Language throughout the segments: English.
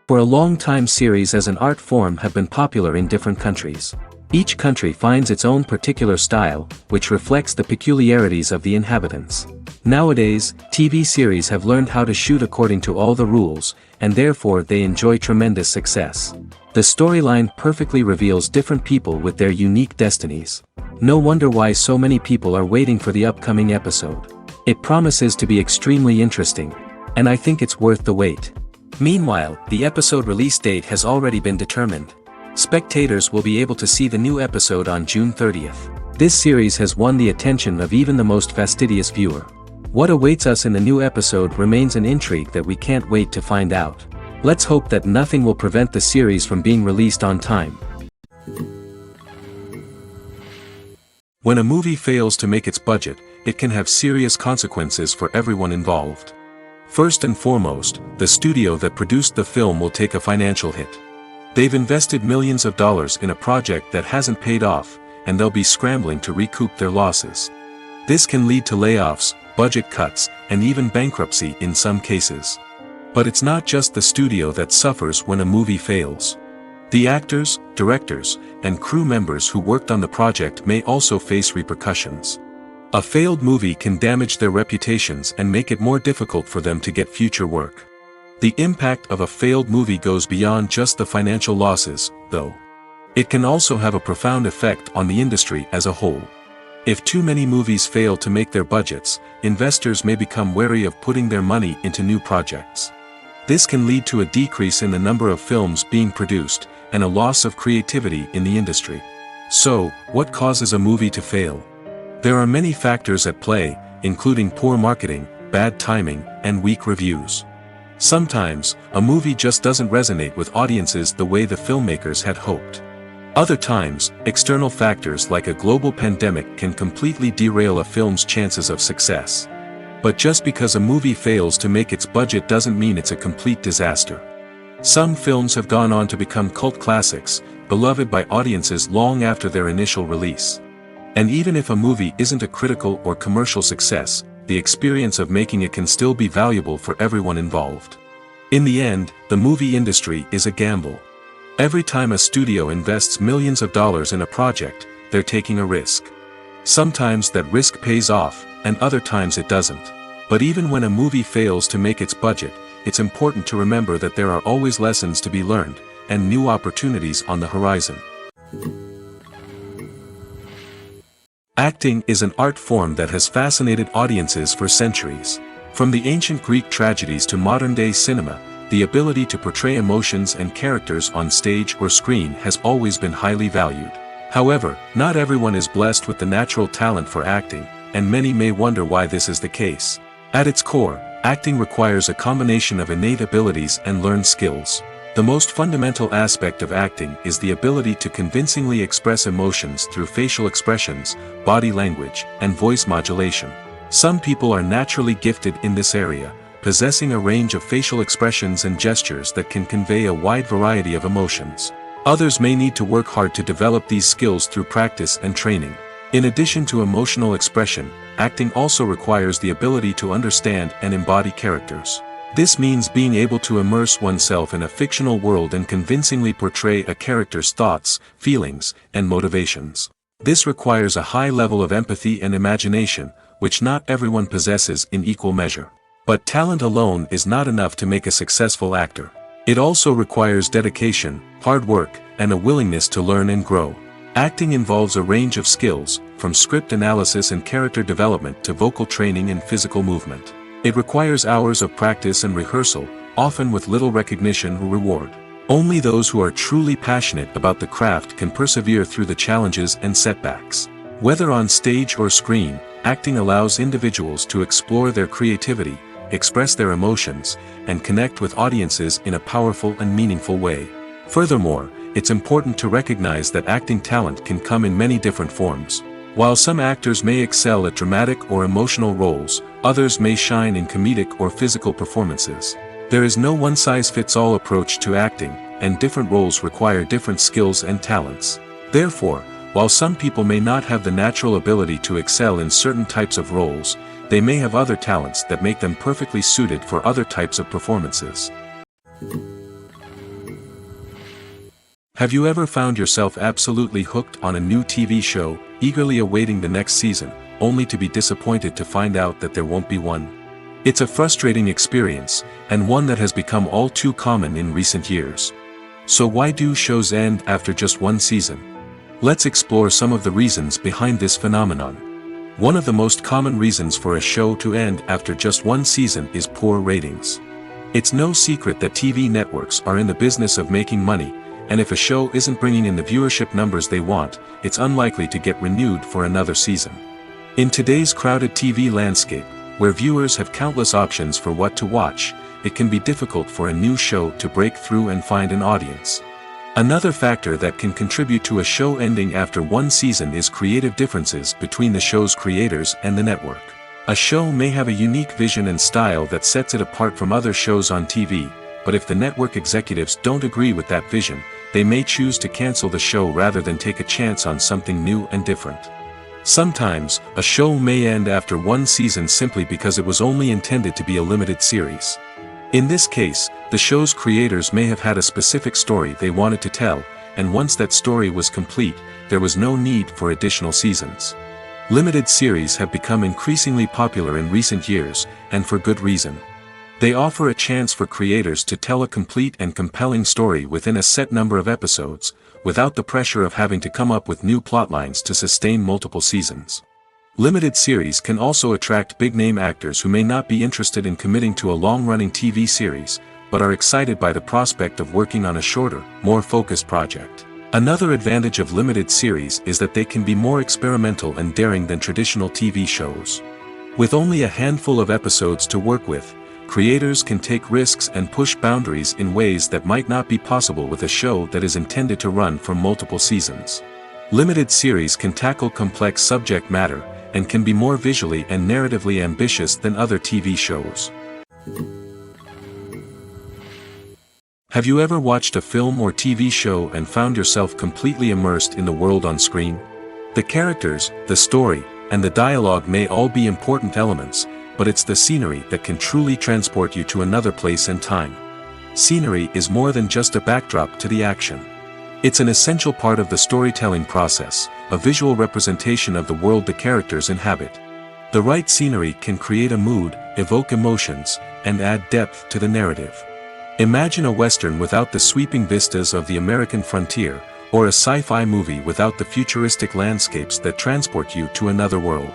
For a long time, series as an art form have been popular in different countries. Each country finds its own particular style, which reflects the peculiarities of the inhabitants. Nowadays, TV series have learned how to shoot according to all the rules, and therefore they enjoy tremendous success. The storyline perfectly reveals different people with their unique destinies. No wonder why so many people are waiting for the upcoming episode. It promises to be extremely interesting, and I think it's worth the wait. Meanwhile, the episode release date has already been determined. Spectators will be able to see the new episode on June 30th. This series has won the attention of even the most fastidious viewer. What awaits us in the new episode remains an intrigue that we can't wait to find out. Let's hope that nothing will prevent the series from being released on time. When a movie fails to make its budget, it can have serious consequences for everyone involved. First and foremost, the studio that produced the film will take a financial hit. They've invested millions of dollars in a project that hasn't paid off, and they'll be scrambling to recoup their losses. This can lead to layoffs, budget cuts, and even bankruptcy in some cases. But it's not just the studio that suffers when a movie fails. The actors, directors, and crew members who worked on the project may also face repercussions. A failed movie can damage their reputations and make it more difficult for them to get future work. The impact of a failed movie goes beyond just the financial losses, though. It can also have a profound effect on the industry as a whole. If too many movies fail to make their budgets, investors may become wary of putting their money into new projects. This can lead to a decrease in the number of films being produced, and a loss of creativity in the industry. So, what causes a movie to fail? There are many factors at play, including poor marketing, bad timing, and weak reviews. Sometimes, a movie just doesn't resonate with audiences the way the filmmakers had hoped. Other times, external factors like a global pandemic can completely derail a film's chances of success. But just because a movie fails to make its budget doesn't mean it's a complete disaster. Some films have gone on to become cult classics, beloved by audiences long after their initial release. And even if a movie isn't a critical or commercial success, the experience of making it can still be valuable for everyone involved. In the end, the movie industry is a gamble. Every time a studio invests millions of dollars in a project, they're taking a risk. Sometimes that risk pays off, and other times it doesn't. But even when a movie fails to make its budget, it's important to remember that there are always lessons to be learned, and new opportunities on the horizon. Acting is an art form that has fascinated audiences for centuries. From the ancient Greek tragedies to modern-day cinema, the ability to portray emotions and characters on stage or screen has always been highly valued. However, not everyone is blessed with the natural talent for acting, and many may wonder why this is the case. At its core, acting requires a combination of innate abilities and learned skills. The most fundamental aspect of acting is the ability to convincingly express emotions through facial expressions, body language, and voice modulation. Some people are naturally gifted in this area, possessing a range of facial expressions and gestures that can convey a wide variety of emotions. Others may need to work hard to develop these skills through practice and training. In addition to emotional expression, acting also requires the ability to understand and embody characters. This means being able to immerse oneself in a fictional world and convincingly portray a character's thoughts, feelings, and motivations. This requires a high level of empathy and imagination, which not everyone possesses in equal measure. But talent alone is not enough to make a successful actor. It also requires dedication, hard work, and a willingness to learn and grow. Acting involves a range of skills, from script analysis and character development to vocal training and physical movement. It requires hours of practice and rehearsal, often with little recognition or reward. Only those who are truly passionate about the craft can persevere through the challenges and setbacks. Whether on stage or screen, acting allows individuals to explore their creativity, express their emotions, and connect with audiences in a powerful and meaningful way. Furthermore, it's important to recognize that acting talent can come in many different forms. While some actors may excel at dramatic or emotional roles, others may shine in comedic or physical performances. There is no one-size-fits-all approach to acting, and different roles require different skills and talents. Therefore, while some people may not have the natural ability to excel in certain types of roles, they may have other talents that make them perfectly suited for other types of performances. Have you ever found yourself absolutely hooked on a new TV show, eagerly awaiting the next season, only to be disappointed to find out that there won't be one? It's a frustrating experience, and one that has become all too common in recent years. So why do shows end after just one season? Let's explore some of the reasons behind this phenomenon. One of the most common reasons for a show to end after just one season is poor ratings. It's no secret that TV networks are in the business of making money, and if a show isn't bringing in the viewership numbers they want, it's unlikely to get renewed for another season. In today's crowded TV landscape, where viewers have countless options for what to watch, it can be difficult for a new show to break through and find an audience. Another factor that can contribute to a show ending after one season is creative differences between the show's creators and the network. A show may have a unique vision and style that sets it apart from other shows on TV, but if the network executives don't agree with that vision, they may choose to cancel the show rather than take a chance on something new and different. Sometimes, a show may end after one season simply because it was only intended to be a limited series. In this case, the show's creators may have had a specific story they wanted to tell, and once that story was complete, there was no need for additional seasons. Limited series have become increasingly popular in recent years, and for good reason. They offer a chance for creators to tell a complete and compelling story within a set number of episodes, without the pressure of having to come up with new plotlines to sustain multiple seasons. Limited series can also attract big-name actors who may not be interested in committing to a long-running TV series, but are excited by the prospect of working on a shorter, more focused project. Another advantage of limited series is that they can be more experimental and daring than traditional TV shows. With only a handful of episodes to work with, creators can take risks and push boundaries in ways that might not be possible with a show that is intended to run for multiple seasons. Limited series can tackle complex subject matter, and can be more visually and narratively ambitious than other TV shows. Have you ever watched a film or TV show and found yourself completely immersed in the world on screen? The characters, the story, and the dialogue may all be important elements, but it's the scenery that can truly transport you to another place and time. Scenery is more than just a backdrop to the action. It's an essential part of the storytelling process, a visual representation of the world the characters inhabit. The right scenery can create a mood, evoke emotions, and add depth to the narrative. Imagine a Western without the sweeping vistas of the American frontier, or a sci-fi movie without the futuristic landscapes that transport you to another world.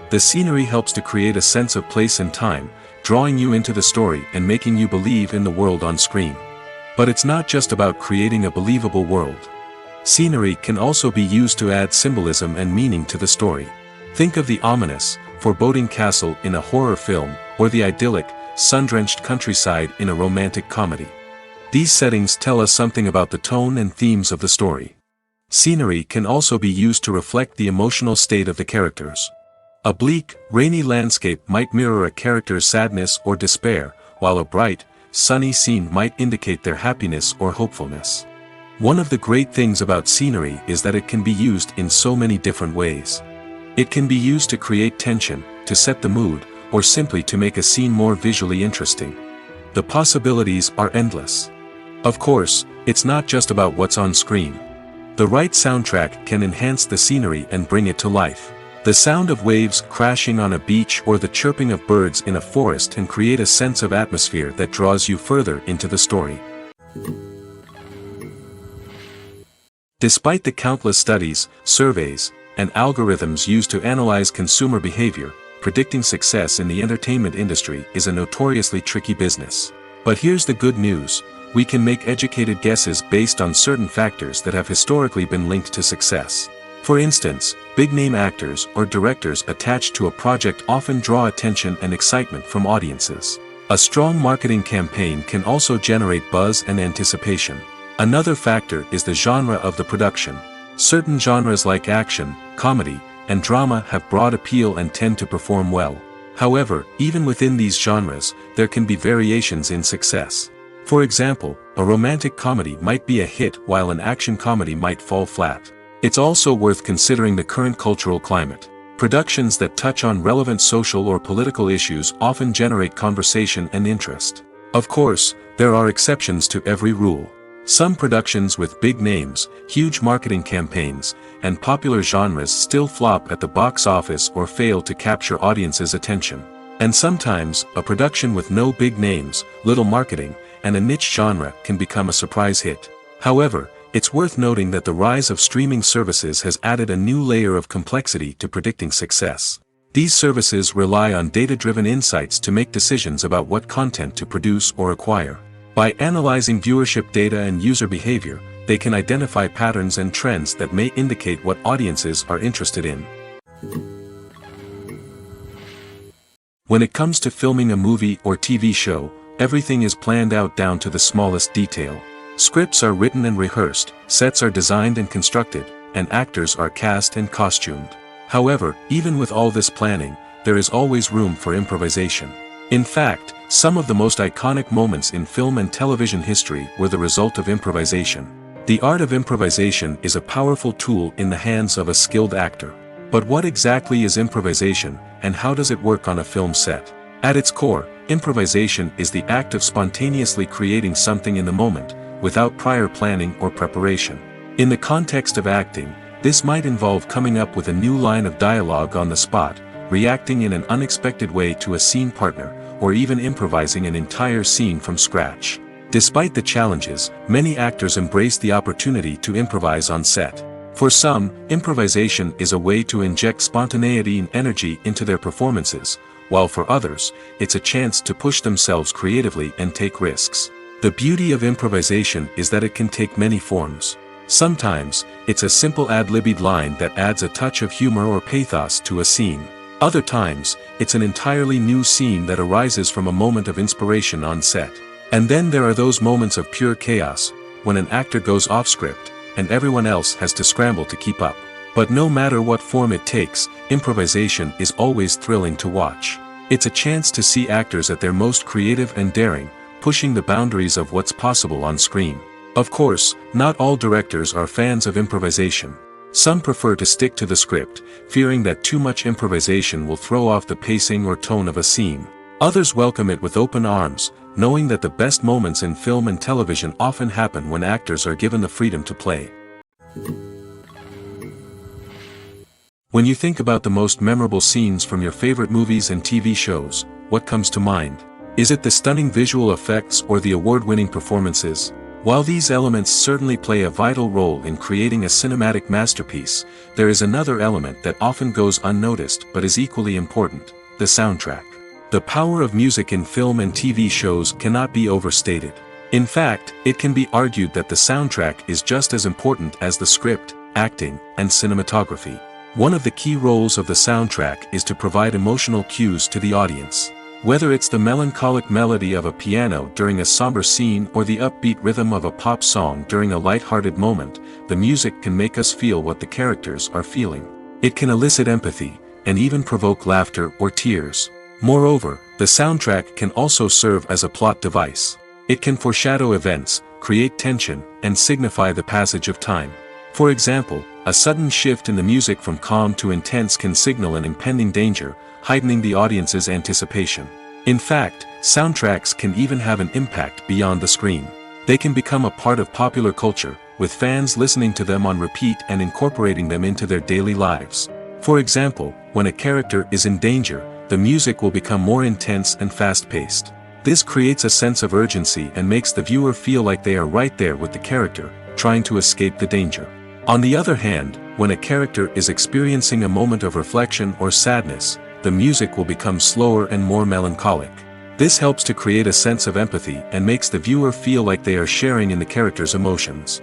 The scenery helps to create a sense of place and time, drawing you into the story and making you believe in the world on screen. But it's not just about creating a believable world. Scenery can also be used to add symbolism and meaning to the story. Think of the ominous, foreboding castle in a horror film, or the idyllic, sun-drenched countryside in a romantic comedy. These settings tell us something about the tone and themes of the story. Scenery can also be used to reflect the emotional state of the characters. A bleak, rainy landscape might mirror a character's sadness or despair, while a bright, sunny scene might indicate their happiness or hopefulness. One of the great things about scenery is that it can be used in so many different ways. It can be used to create tension, to set the mood, or simply to make a scene more visually interesting. The possibilities are endless. Of course, it's not just about what's on screen. The right soundtrack can enhance the scenery and bring it to life. The sound of waves crashing on a beach or the chirping of birds in a forest can create a sense of atmosphere that draws you further into the story. Despite the countless studies, surveys, and algorithms used to analyze consumer behavior, predicting success in the entertainment industry is a notoriously tricky business. But here's the good news: we can make educated guesses based on certain factors that have historically been linked to success. For instance, big-name actors or directors attached to a project often draw attention and excitement from audiences. A strong marketing campaign can also generate buzz and anticipation. Another factor is the genre of the production. Certain genres like action, comedy, and drama have broad appeal and tend to perform well. However, even within these genres, there can be variations in success. For example, a romantic comedy might be a hit while an action comedy might fall flat. It's also worth considering the current cultural climate. Productions that touch on relevant social or political issues often generate conversation and interest. Of course, there are exceptions to every rule. Some productions with big names, huge marketing campaigns, and popular genres still flop at the box office or fail to capture audiences' attention. And sometimes, a production with no big names, little marketing, and a niche genre can become a surprise hit. However, it's worth noting that the rise of streaming services has added a new layer of complexity to predicting success. These services rely on data-driven insights to make decisions about what content to produce or acquire. By analyzing viewership data and user behavior, they can identify patterns and trends that may indicate what audiences are interested in. When it comes to filming a movie or TV show, everything is planned out down to the smallest detail. Scripts are written and rehearsed, sets are designed and constructed, and actors are cast and costumed. However, even with all this planning, there is always room for improvisation. In fact, some of the most iconic moments in film and television history were the result of improvisation. The art of improvisation is a powerful tool in the hands of a skilled actor. But what exactly is improvisation, and how does it work on a film set? At its core, improvisation is the act of spontaneously creating something in the moment, without prior planning or preparation. In the context of acting, this might involve coming up with a new line of dialogue on the spot, reacting in an unexpected way to a scene partner, or even improvising an entire scene from scratch. Despite the challenges, many actors embrace the opportunity to improvise on set. For some, improvisation is a way to inject spontaneity and energy into their performances, while for others, it's a chance to push themselves creatively and take risks. The beauty of improvisation is that it can take many forms. Sometimes, it's a simple ad-libbed line that adds a touch of humor or pathos to a scene. Other times, it's an entirely new scene that arises from a moment of inspiration on set. And then there are those moments of pure chaos, when an actor goes off script, and everyone else has to scramble to keep up. But no matter what form it takes, improvisation is always thrilling to watch. It's a chance to see actors at their most creative and daring, pushing the boundaries of what's possible on screen. Of course, not all directors are fans of improvisation. Some prefer to stick to the script, fearing that too much improvisation will throw off the pacing or tone of a scene. Others welcome it with open arms, knowing that the best moments in film and television often happen when actors are given the freedom to play. When you think about the most memorable scenes from your favorite movies and TV shows, what comes to mind? Is it the stunning visual effects or the award-winning performances? While these elements certainly play a vital role in creating a cinematic masterpiece, there is another element that often goes unnoticed but is equally important: the soundtrack. The power of music in film and TV shows cannot be overstated. In fact, it can be argued that the soundtrack is just as important as the script, acting, and cinematography. One of the key roles of the soundtrack is to provide emotional cues to the audience. Whether it's the melancholic melody of a piano during a somber scene or the upbeat rhythm of a pop song during a light-hearted moment, the music can make us feel what the characters are feeling. It can elicit empathy, and even provoke laughter or tears. Moreover, the soundtrack can also serve as a plot device. It can foreshadow events, create tension, and signify the passage of time. For example, a sudden shift in the music from calm to intense can signal an impending danger, heightening the audience's anticipation. In fact, soundtracks can even have an impact beyond the screen. They can become a part of popular culture, with fans listening to them on repeat and incorporating them into their daily lives. For example, when a character is in danger, the music will become more intense and fast-paced. This creates a sense of urgency and makes the viewer feel like they are right there with the character, trying to escape the danger. On the other hand, when a character is experiencing a moment of reflection or sadness, the music will become slower and more melancholic. This helps to create a sense of empathy and makes the viewer feel like they are sharing in the character's emotions.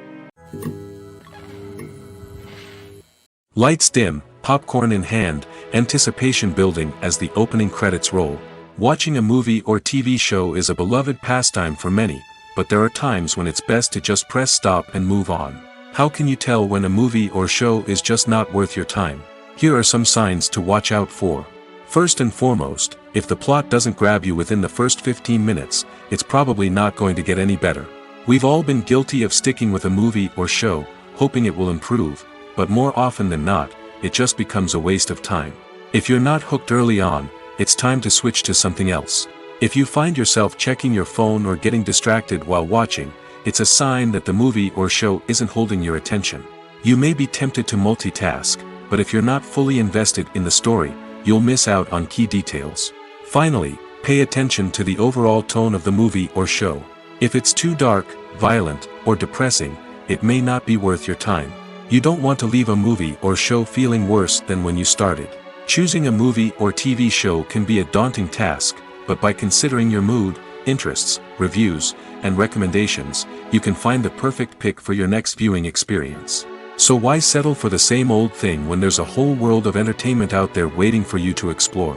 Lights dim, popcorn in hand, anticipation building as the opening credits roll. Watching a movie or TV show is a beloved pastime for many, but there are times when it's best to just press stop and move on. How can you tell when a movie or show is just not worth your time? Here are some signs to watch out for. First and foremost, if the plot doesn't grab you within the first 15 minutes, it's probably not going to get any better. We've all been guilty of sticking with a movie or show, hoping it will improve, but more often than not, it just becomes a waste of time. If you're not hooked early on, it's time to switch to something else. If you find yourself checking your phone or getting distracted while watching, it's a sign that the movie or show isn't holding your attention. You may be tempted to multitask, but if you're not fully invested in the story, you'll miss out on key details. Finally, pay attention to the overall tone of the movie or show. If it's too dark, violent, or depressing, it may not be worth your time. You don't want to leave a movie or show feeling worse than when you started. Choosing a movie or TV show can be a daunting task, but by considering your mood, interests, reviews, and recommendations, you can find the perfect pick for your next viewing experience. So why settle for the same old thing when there's a whole world of entertainment out there waiting for you to explore?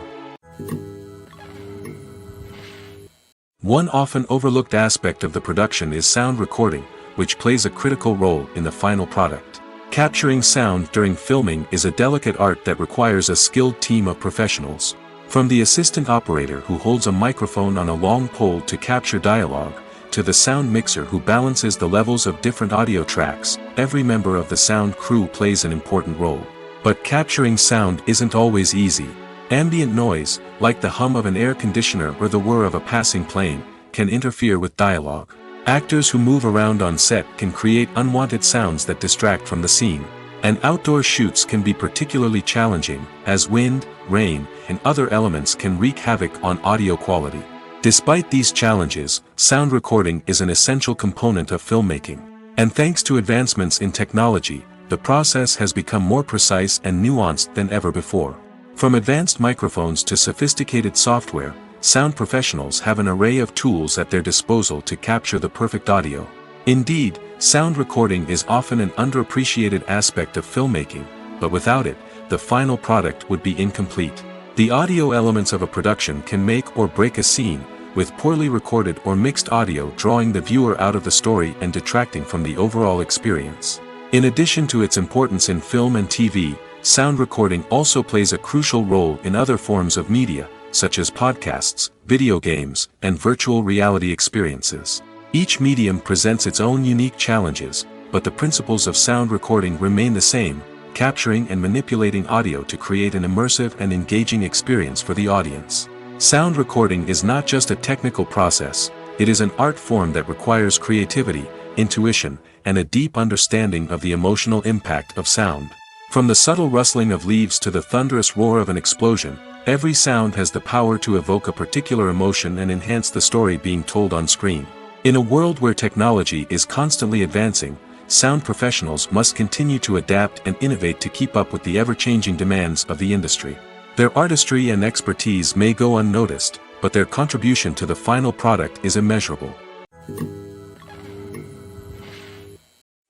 One often overlooked aspect of the production is sound recording, which plays a critical role in the final product. Capturing sound during filming is a delicate art that requires a skilled team of professionals. From the assistant operator who holds a microphone on a long pole to capture dialogue, to the sound mixer who balances the levels of different audio tracks, every member of the sound crew plays an important role. But capturing sound isn't always easy. Ambient noise, like the hum of an air conditioner or the whir of a passing plane, can interfere with dialogue. Actors who move around on set can create unwanted sounds that distract from the scene. And outdoor shoots can be particularly challenging, as wind, rain, and other elements can wreak havoc on audio quality. Despite these challenges, sound recording is an essential component of filmmaking. And thanks to advancements in technology, the process has become more precise and nuanced than ever before. From advanced microphones to sophisticated software, sound professionals have an array of tools at their disposal to capture the perfect audio. Indeed, sound recording is often an underappreciated aspect of filmmaking, but without it, the final product would be incomplete. The audio elements of a production can make or break a scene, with poorly recorded or mixed audio drawing the viewer out of the story and detracting from the overall experience. In addition to its importance in film and TV, sound recording also plays a crucial role in other forms of media, such as podcasts, video games, and virtual reality experiences. Each medium presents its own unique challenges, but the principles of sound recording remain the same, capturing and manipulating audio to create an immersive and engaging experience for the audience. Sound recording is not just a technical process, it is an art form that requires creativity, intuition, and a deep understanding of the emotional impact of sound. From the subtle rustling of leaves to the thunderous roar of an explosion, every sound has the power to evoke a particular emotion and enhance the story being told on screen. In a world where technology is constantly advancing, sound professionals must continue to adapt and innovate to keep up with the ever-changing demands of the industry. Their artistry and expertise may go unnoticed, but their contribution to the final product is immeasurable.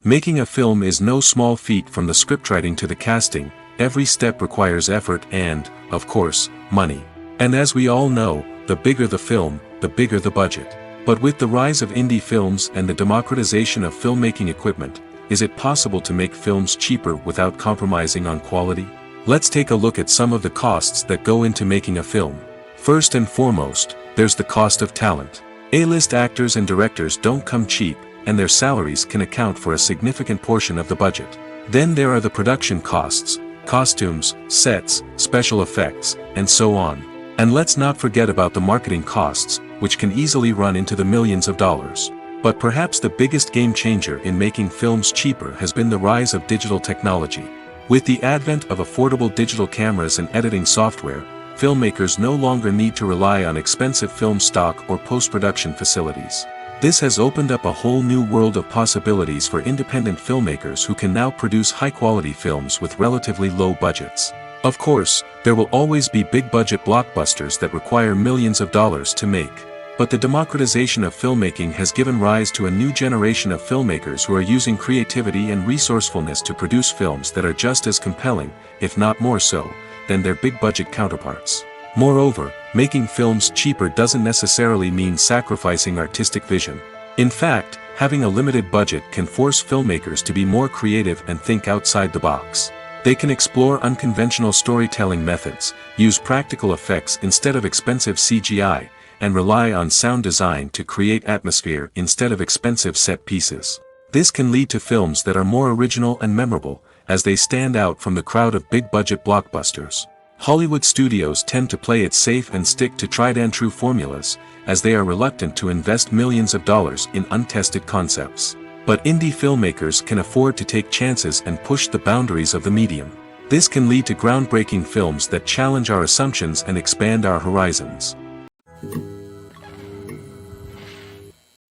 Making a film is no small feat. From the scriptwriting to the casting, every step requires effort and, of course, money. And as we all know, the bigger the film, the bigger the budget. But with the rise of indie films and the democratization of filmmaking equipment, is it possible to make films cheaper without compromising on quality? Let's take a look at some of the costs that go into making a film. First and foremost, there's the cost of talent. A-list actors and directors don't come cheap, and their salaries can account for a significant portion of the budget. Then there are the production costs, costumes, sets, special effects, and so on. And let's not forget about the marketing costs, which can easily run into the millions of dollars. But perhaps the biggest game changer in making films cheaper has been the rise of digital technology. With the advent of affordable digital cameras and editing software, filmmakers no longer need to rely on expensive film stock or post-production facilities. This has opened up a whole new world of possibilities for independent filmmakers who can now produce high-quality films with relatively low budgets. Of course, there will always be big-budget blockbusters that require millions of dollars to make. But the democratization of filmmaking has given rise to a new generation of filmmakers who are using creativity and resourcefulness to produce films that are just as compelling, if not more so, than their big-budget counterparts. Moreover, making films cheaper doesn't necessarily mean sacrificing artistic vision. In fact, having a limited budget can force filmmakers to be more creative and think outside the box. They can explore unconventional storytelling methods, use practical effects instead of expensive CGI, and rely on sound design to create atmosphere instead of expensive set pieces. This can lead to films that are more original and memorable, as they stand out from the crowd of big-budget blockbusters. Hollywood studios tend to play it safe and stick to tried-and-true formulas, as they are reluctant to invest millions of dollars in untested concepts. But indie filmmakers can afford to take chances and push the boundaries of the medium. This can lead to groundbreaking films that challenge our assumptions and expand our horizons.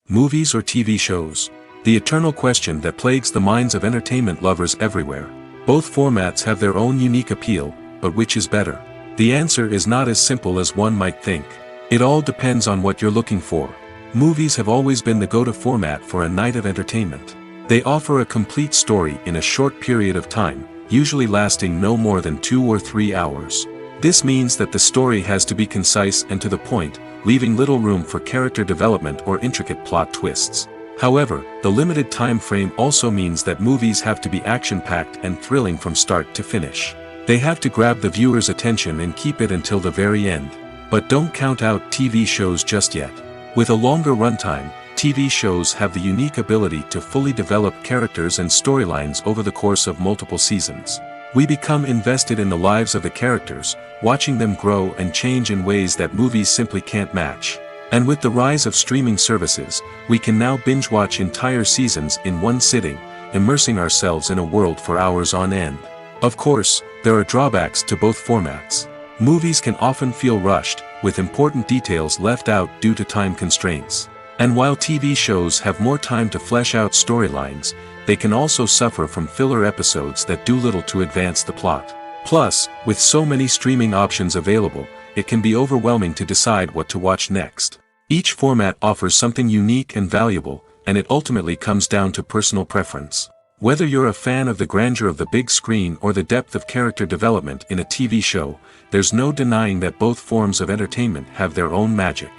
Movies or TV shows? The eternal question that plagues the minds of entertainment lovers everywhere. Both formats have their own unique appeal, but which is better? The answer is not as simple as one might think. It all depends on what you're looking for. Movies have always been the go-to format for a night of entertainment. They offer a complete story in a short period of time, usually lasting no more than 2 or 3 hours. This means that the story has to be concise and to the point, leaving little room for character development or intricate plot twists. However, the limited time frame also means that movies have to be action-packed and thrilling from start to finish. They have to grab the viewer's attention and keep it until the very end. But don't count out TV shows just yet. With a longer runtime, TV shows have the unique ability to fully develop characters and storylines over the course of multiple seasons. We become invested in the lives of the characters, watching them grow and change in ways that movies simply can't match. And with the rise of streaming services, we can now binge-watch entire seasons in one sitting, immersing ourselves in a world for hours on end. Of course, there are drawbacks to both formats. Movies can often feel rushed, with important details left out due to time constraints. And while TV shows have more time to flesh out storylines, they can also suffer from filler episodes that do little to advance the plot. Plus, with so many streaming options available, it can be overwhelming to decide what to watch next. Each format offers something unique and valuable, and it ultimately comes down to personal preference. Whether you're a fan of the grandeur of the big screen or the depth of character development in a TV show, there's no denying that both forms of entertainment have their own magic.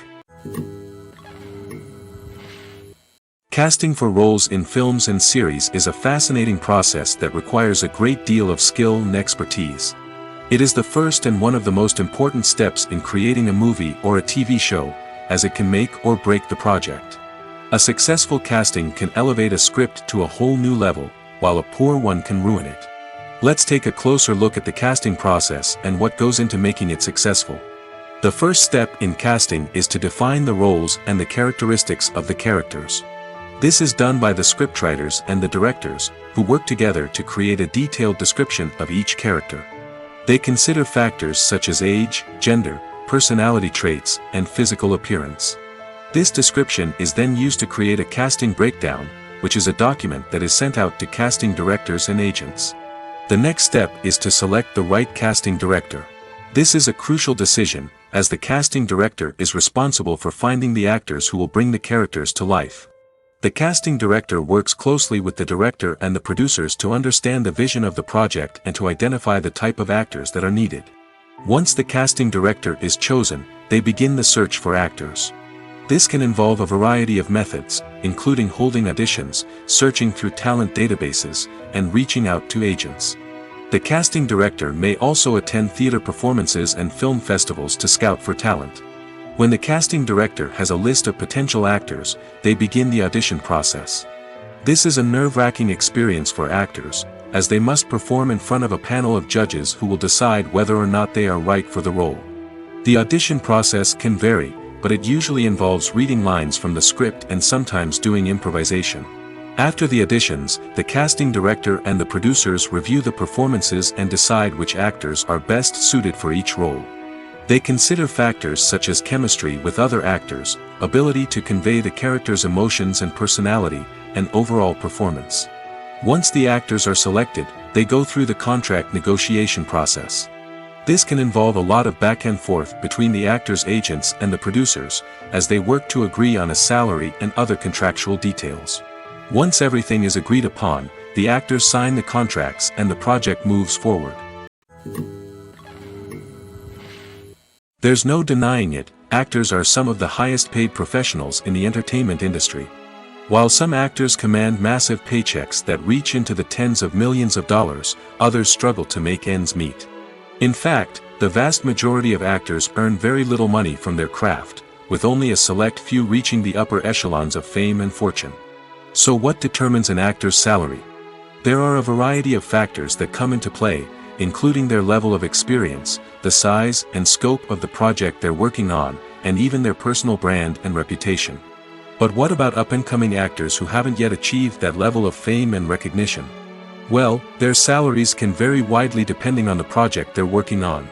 Casting for roles in films and series is a fascinating process that requires a great deal of skill and expertise. It is the first and one of the most important steps in creating a movie or a TV show, as it can make or break the project. A successful casting can elevate a script to a whole new level, while a poor one can ruin it. Let's take a closer look at the casting process and what goes into making it successful. The first step in casting is to define the roles and the characteristics of the characters. This is done by the scriptwriters and the directors, who work together to create a detailed description of each character. They consider factors such as age, gender, personality traits, and physical appearance. This description is then used to create a casting breakdown, which is a document that is sent out to casting directors and agents. The next step is to select the right casting director. This is a crucial decision, as the casting director is responsible for finding the actors who will bring the characters to life. The casting director works closely with the director and the producers to understand the vision of the project and to identify the type of actors that are needed. Once the casting director is chosen, they begin the search for actors. This can involve a variety of methods, including holding auditions, searching through talent databases, and reaching out to agents. The casting director may also attend theater performances and film festivals to scout for talent. When the casting director has a list of potential actors, they begin the audition process. This is a nerve-wracking experience for actors, as they must perform in front of a panel of judges who will decide whether or not they are right for the role. The audition process can vary, but it usually involves reading lines from the script and sometimes doing improvisation. After the auditions, the casting director and the producers review the performances and decide which actors are best suited for each role. They consider factors such as chemistry with other actors, ability to convey the character's emotions and personality, and overall performance. Once the actors are selected, they go through the contract negotiation process. This can involve a lot of back and forth between the actors' agents and the producers, as they work to agree on a salary and other contractual details. Once everything is agreed upon, the actors sign the contracts and the project moves forward. There's no denying it, actors are some of the highest paid professionals in the entertainment industry. While some actors command massive paychecks that reach into the tens of millions of dollars, others struggle to make ends meet. In fact, the vast majority of actors earn very little money from their craft, with only a select few reaching the upper echelons of fame and fortune. So what determines an actor's salary? There are a variety of factors that come into play, including their level of experience, the size and scope of the project they're working on, and even their personal brand and reputation. But what about up-and-coming actors who haven't yet achieved that level of fame and recognition? Well, their salaries can vary widely depending on the project they're working on.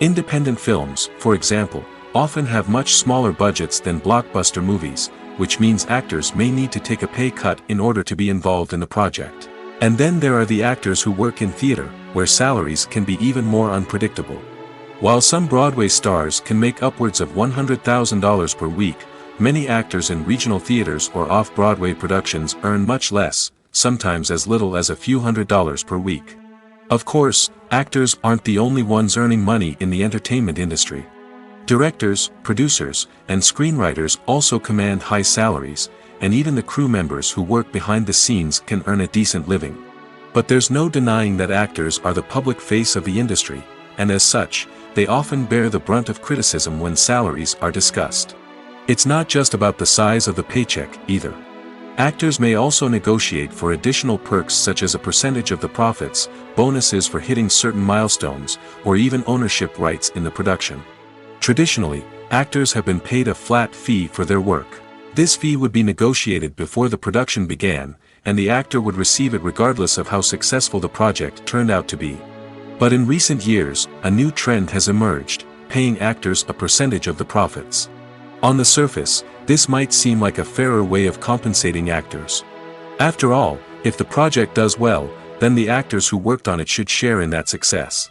Independent films, for example, often have much smaller budgets than blockbuster movies, which means actors may need to take a pay cut in order to be involved in the project. And then there are the actors who work in theater, where salaries can be even more unpredictable. While some Broadway stars can make upwards of $100,000 per week, many actors in regional theaters or off-Broadway productions earn much less, sometimes as little as a few $100s per week. Of course, actors aren't the only ones earning money in the entertainment industry. Directors, producers, and screenwriters also command high salaries, and even the crew members who work behind the scenes can earn a decent living. But there's no denying that actors are the public face of the industry, and as such, they often bear the brunt of criticism when salaries are discussed. It's not just about the size of the paycheck, either. Actors may also negotiate for additional perks such as a percentage of the profits, bonuses for hitting certain milestones, or even ownership rights in the production. Traditionally, actors have been paid a flat fee for their work. This fee would be negotiated before the production began, and the actor would receive it regardless of how successful the project turned out to be. But in recent years, a new trend has emerged, paying actors a percentage of the profits. On the surface, this might seem like a fairer way of compensating actors. After all, if the project does well, then the actors who worked on it should share in that success.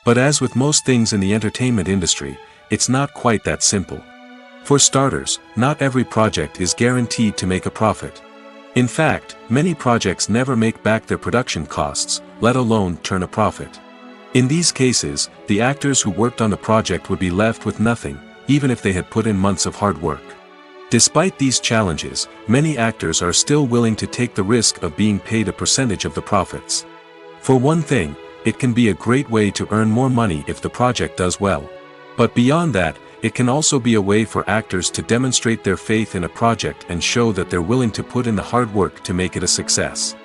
But as with most things in the entertainment industry, it's not quite that simple. For starters, not every project is guaranteed to make a profit. In fact, many projects never make back their production costs, let alone turn a profit. In these cases, the actors who worked on the project would be left with nothing, even if they had put in months of hard work. Despite these challenges, many actors are still willing to take the risk of being paid a percentage of the profits. For one thing, it can be a great way to earn more money if the project does well. But beyond that, it can also be a way for actors to demonstrate their faith in a project and show that they're willing to put in the hard work to make it a success.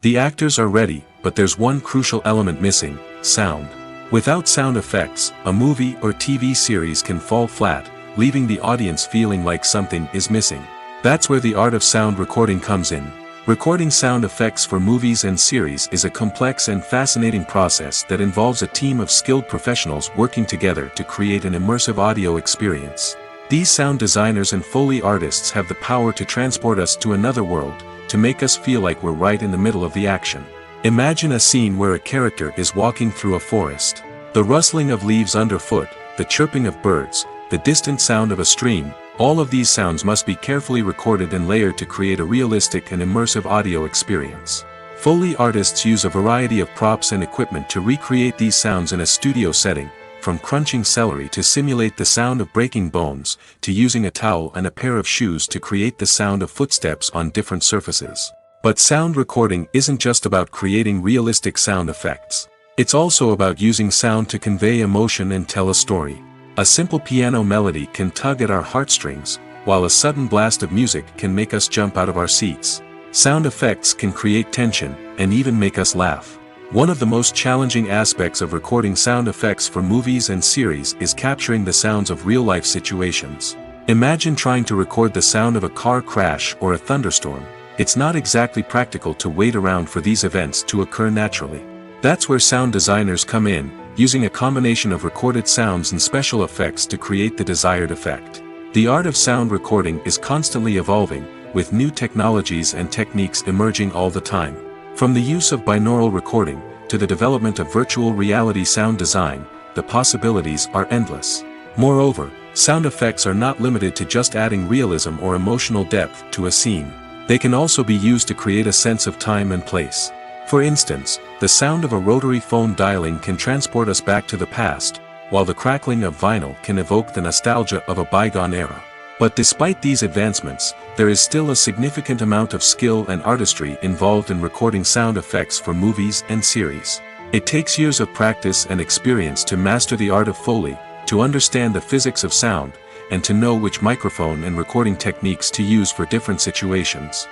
The actors are ready, but there's one crucial element missing: sound. Without sound effects, a movie or TV series can fall flat, leaving the audience feeling like something is missing. That's where the art of sound recording comes in. Recording sound effects for movies and series is a complex and fascinating process that involves a team of skilled professionals working together to create an immersive audio experience. These sound designers and Foley artists have the power to transport us to another world, to make us feel like we're right in the middle of the action. Imagine a scene where a character is walking through a forest. The rustling of leaves underfoot, the chirping of birds, the distant sound of a stream, all of these sounds must be carefully recorded and layered to create a realistic and immersive audio experience. Foley artists use a variety of props and equipment to recreate these sounds in a studio setting, from crunching celery to simulate the sound of breaking bones, to using a towel and a pair of shoes to create the sound of footsteps on different surfaces. But sound recording isn't just about creating realistic sound effects. It's also about using sound to convey emotion and tell a story. A simple piano melody can tug at our heartstrings, while a sudden blast of music can make us jump out of our seats. Sound effects can create tension, and even make us laugh. One of the most challenging aspects of recording sound effects for movies and series is capturing the sounds of real-life situations. Imagine trying to record the sound of a car crash or a thunderstorm. It's not exactly practical to wait around for these events to occur naturally. That's where sound designers come in, using a combination of recorded sounds and special effects to create the desired effect. The art of sound recording is constantly evolving, with new technologies and techniques emerging all the time. From the use of binaural recording, to the development of virtual reality sound design, the possibilities are endless. Moreover, sound effects are not limited to just adding realism or emotional depth to a scene. They can also be used to create a sense of time and place. For instance, the sound of a rotary phone dialing can transport us back to the past, while the crackling of vinyl can evoke the nostalgia of a bygone era. But despite these advancements, there is still a significant amount of skill and artistry involved in recording sound effects for movies and series. It takes years of practice and experience to master the art of Foley, to understand the physics of sound, and to know which microphone and recording techniques to use for different situations.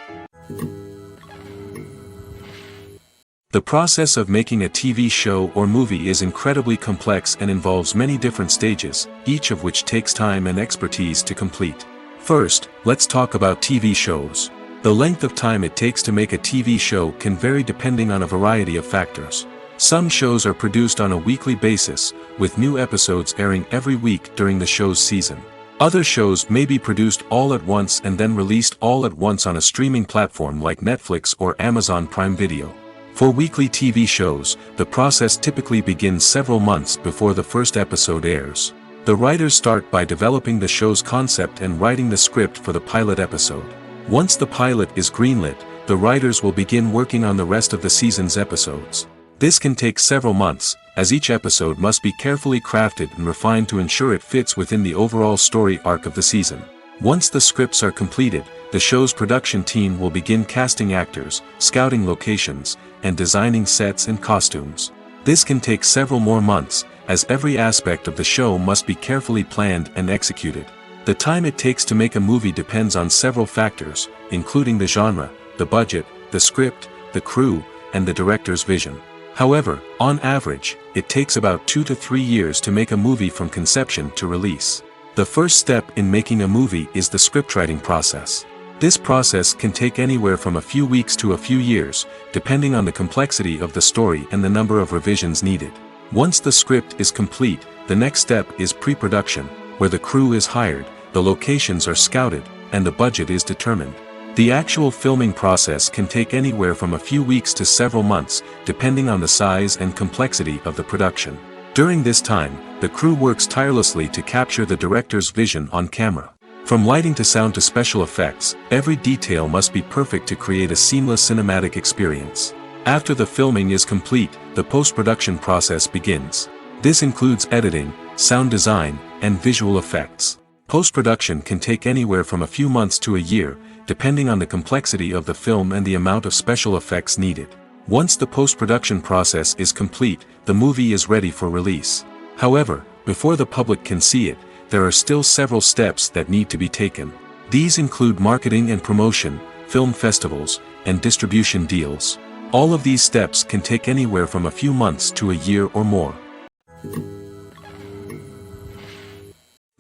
The process of making a TV show or movie is incredibly complex and involves many different stages, each of which takes time and expertise to complete. First, let's talk about TV shows. The length of time it takes to make a TV show can vary depending on a variety of factors. Some shows are produced on a weekly basis, with new episodes airing every week during the show's season. Other shows may be produced all at once and then released all at once on a streaming platform like Netflix or Amazon Prime Video. For weekly TV shows, the process typically begins several months before the first episode airs. The writers start by developing the show's concept and writing the script for the pilot episode. Once the pilot is greenlit, the writers will begin working on the rest of the season's episodes. This can take several months, as each episode must be carefully crafted and refined to ensure it fits within the overall story arc of the season. Once the scripts are completed, the show's production team will begin casting actors, scouting locations, and designing sets and costumes. This can take several more months, as every aspect of the show must be carefully planned and executed. The time it takes to make a movie depends on several factors, including the genre, the budget, the script, the crew, and the director's vision. However, on average, it takes about 2 to 3 years to make a movie from conception to release. The first step in making a movie is the scriptwriting process. This process can take anywhere from a few weeks to a few years, depending on the complexity of the story and the number of revisions needed. Once the script is complete, the next step is pre-production, where the crew is hired, the locations are scouted, and the budget is determined. The actual filming process can take anywhere from a few weeks to several months, depending on the size and complexity of the production. During this time, the crew works tirelessly to capture the director's vision on camera. From lighting to sound to special effects, every detail must be perfect to create a seamless cinematic experience. After the filming is complete, the post-production process begins. This includes editing, sound design, and visual effects. Post-production can take anywhere from a few months to a year, depending on the complexity of the film and the amount of special effects needed. Once the post-production process is complete, the movie is ready for release. However, before the public can see it, there are still several steps that need to be taken. These include marketing and promotion, film festivals, and distribution deals. All of these steps can take anywhere from a few months to a year or more.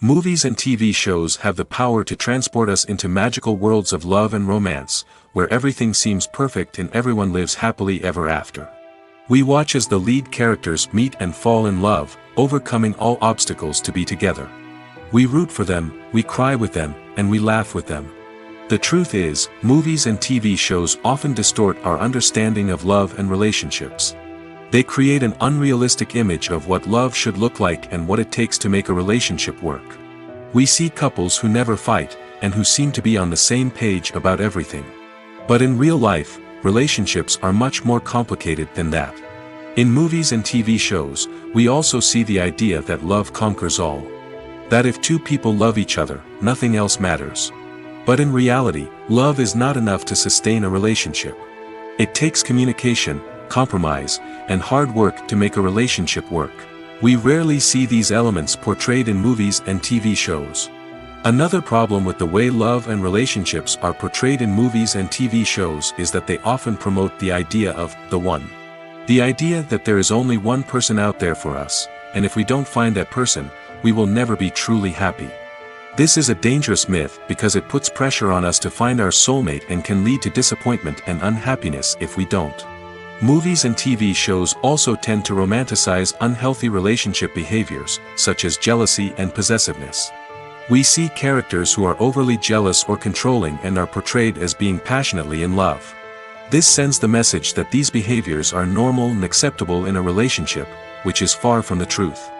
Movies and TV shows have the power to transport us into magical worlds of love and romance, where everything seems perfect and everyone lives happily ever after. We watch as the lead characters meet and fall in love, overcoming all obstacles to be together. We root for them, we cry with them, and we laugh with them. The truth is, movies and TV shows often distort our understanding of love and relationships. They create an unrealistic image of what love should look like and what it takes to make a relationship work. We see couples who never fight, and who seem to be on the same page about everything. But in real life, relationships are much more complicated than that. In movies and TV shows, we also see the idea that love conquers all. That if two people love each other, nothing else matters. But in reality, love is not enough to sustain a relationship. It takes communication, compromise, and hard work to make a relationship work. We rarely see these elements portrayed in movies and TV shows. Another problem with the way love and relationships are portrayed in movies and TV shows is that they often promote the idea of the one. The idea that there is only one person out there for us, and if we don't find that person, we will never be truly happy. This is a dangerous myth because it puts pressure on us to find our soulmate and can lead to disappointment and unhappiness if we don't. Movies and TV shows also tend to romanticize unhealthy relationship behaviors, such as jealousy and possessiveness. We see characters who are overly jealous or controlling and are portrayed as being passionately in love. This sends the message that these behaviors are normal and acceptable in a relationship, which is far from the truth.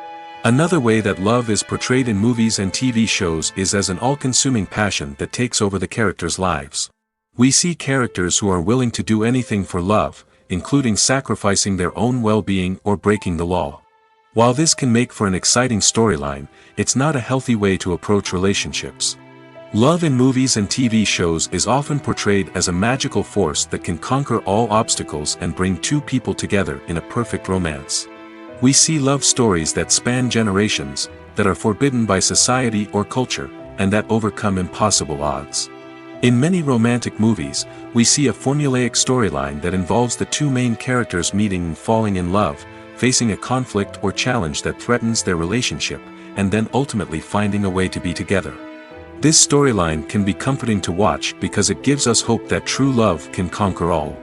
Another way that love is portrayed in movies and TV shows is as an all-consuming passion that takes over the characters' lives. We see characters who are willing to do anything for love, including sacrificing their own well-being or breaking the law. While this can make for an exciting storyline, it's not a healthy way to approach relationships. Love in movies and TV shows is often portrayed as a magical force that can conquer all obstacles and bring two people together in a perfect romance. We see love stories that span generations, that are forbidden by society or culture, and that overcome impossible odds. In many romantic movies, we see a formulaic storyline that involves the two main characters meeting and falling in love, facing a conflict or challenge that threatens their relationship, and then ultimately finding a way to be together. This storyline can be comforting to watch because it gives us hope that true love can conquer all.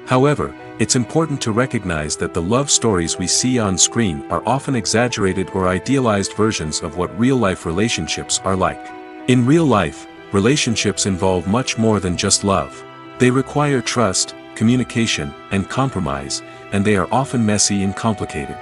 However, it's important to recognize that the love stories we see on screen are often exaggerated or idealized versions of what real-life relationships are like. In real life, relationships involve much more than just love. They require trust, communication, and compromise, and they are often messy and complicated.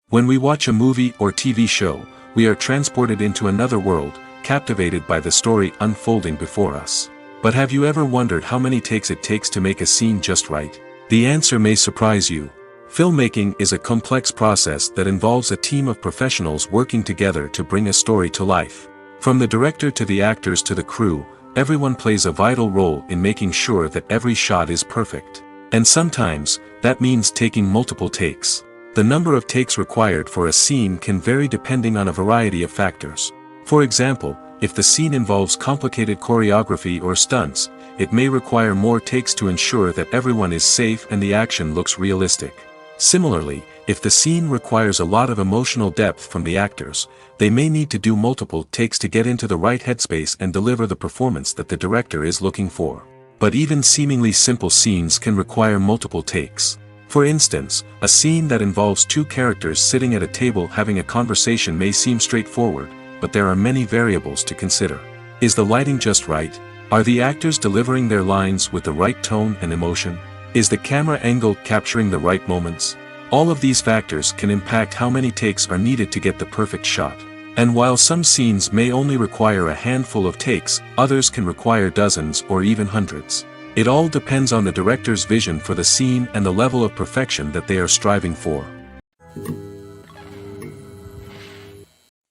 When we watch a movie or TV show, we are transported into another world, captivated by the story unfolding before us. But have you ever wondered how many takes it takes to make a scene just right? The answer may surprise you. Filmmaking is a complex process that involves a team of professionals working together to bring a story to life. From the director to the actors to the crew, everyone plays a vital role in making sure that every shot is perfect. And sometimes, that means taking multiple takes. The number of takes required for a scene can vary depending on a variety of factors. For example, if the scene involves complicated choreography or stunts, it may require more takes to ensure that everyone is safe and the action looks realistic. Similarly, if the scene requires a lot of emotional depth from the actors, they may need to do multiple takes to get into the right headspace and deliver the performance that the director is looking for. But even seemingly simple scenes can require multiple takes. For instance, a scene that involves two characters sitting at a table having a conversation may seem straightforward, but there are many variables to consider. Is the lighting just right? Are the actors delivering their lines with the right tone and emotion? Is the camera angle capturing the right moments? All of these factors can impact how many takes are needed to get the perfect shot. And while some scenes may only require a handful of takes, others can require dozens or even hundreds. It all depends on the director's vision for the scene and the level of perfection that they are striving for.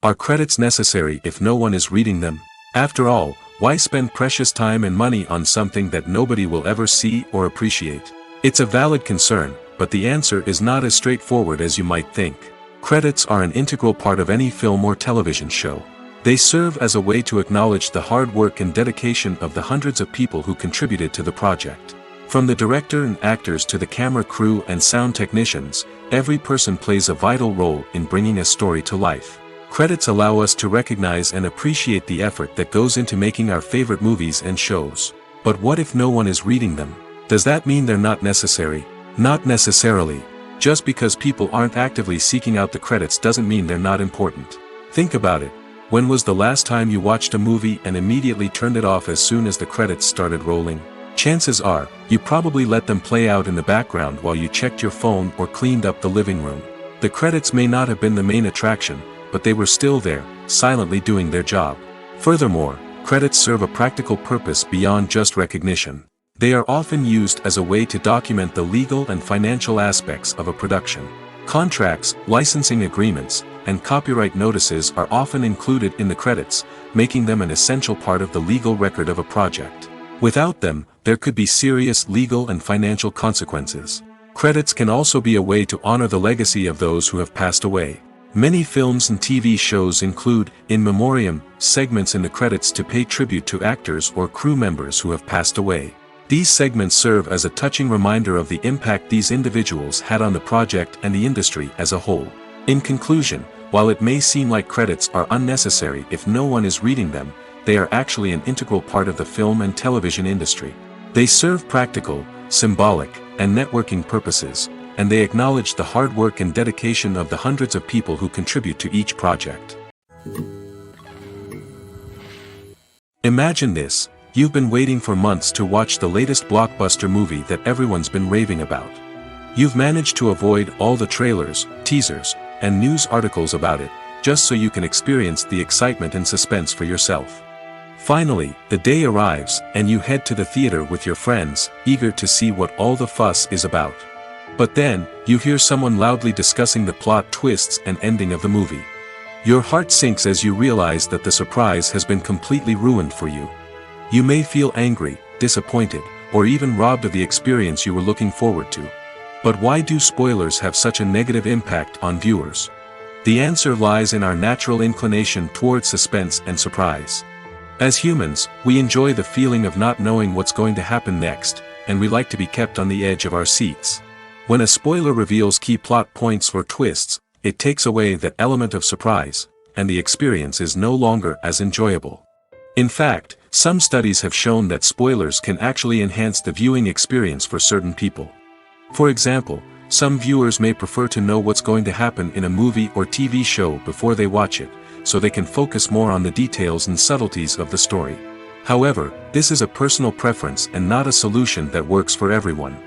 Are credits necessary if no one is reading them? After all, why spend precious time and money on something that nobody will ever see or appreciate? It's a valid concern, but the answer is not as straightforward as you might think. Credits are an integral part of any film or television show. They serve as a way to acknowledge the hard work and dedication of the hundreds of people who contributed to the project. From the director and actors to the camera crew and sound technicians, every person plays a vital role in bringing a story to life. Credits allow us to recognize and appreciate the effort that goes into making our favorite movies and shows. But what if no one is reading them? Does that mean they're not necessary? Not necessarily. Just because people aren't actively seeking out the credits doesn't mean they're not important. Think about it. When was the last time you watched a movie and immediately turned it off as soon as the credits started rolling? Chances are, you probably let them play out in the background while you checked your phone or cleaned up the living room. The credits may not have been the main attraction, but they were still there, silently doing their job. Furthermore, credits serve a practical purpose beyond just recognition. They are often used as a way to document the legal and financial aspects of a production. Contracts, licensing agreements, and copyright notices are often included in the credits, making them an essential part of the legal record of a project. Without them, there could be serious legal and financial consequences. Credits can also be a way to honor the legacy of those who have passed away. Many films and TV shows include, in memoriam, segments in the credits to pay tribute to actors or crew members who have passed away. These segments serve as a touching reminder of the impact these individuals had on the project and the industry as a whole. In conclusion, while it may seem like credits are unnecessary if no one is reading them, they are actually an integral part of the film and television industry. They serve practical, symbolic, and networking purposes, and they acknowledge the hard work and dedication of the hundreds of people who contribute to each project. Imagine this. You've been waiting for months to watch the latest blockbuster movie that everyone's been raving about. You've managed to avoid all the trailers, teasers, and news articles about it, just so you can experience the excitement and suspense for yourself. Finally, the day arrives, and you head to the theater with your friends, eager to see what all the fuss is about. But then, you hear someone loudly discussing the plot twists and ending of the movie. Your heart sinks as you realize that the surprise has been completely ruined for you. You may feel angry, disappointed, or even robbed of the experience you were looking forward to. But why do spoilers have such a negative impact on viewers? The answer lies in our natural inclination toward suspense and surprise. As humans, we enjoy the feeling of not knowing what's going to happen next, and we like to be kept on the edge of our seats. When a spoiler reveals key plot points or twists, it takes away that element of surprise, and the experience is no longer as enjoyable. In fact, some studies have shown that spoilers can actually enhance the viewing experience for certain people. For example, some viewers may prefer to know what's going to happen in a movie or TV show before they watch it, so they can focus more on the details and subtleties of the story. However, this is a personal preference and not a solution that works for everyone.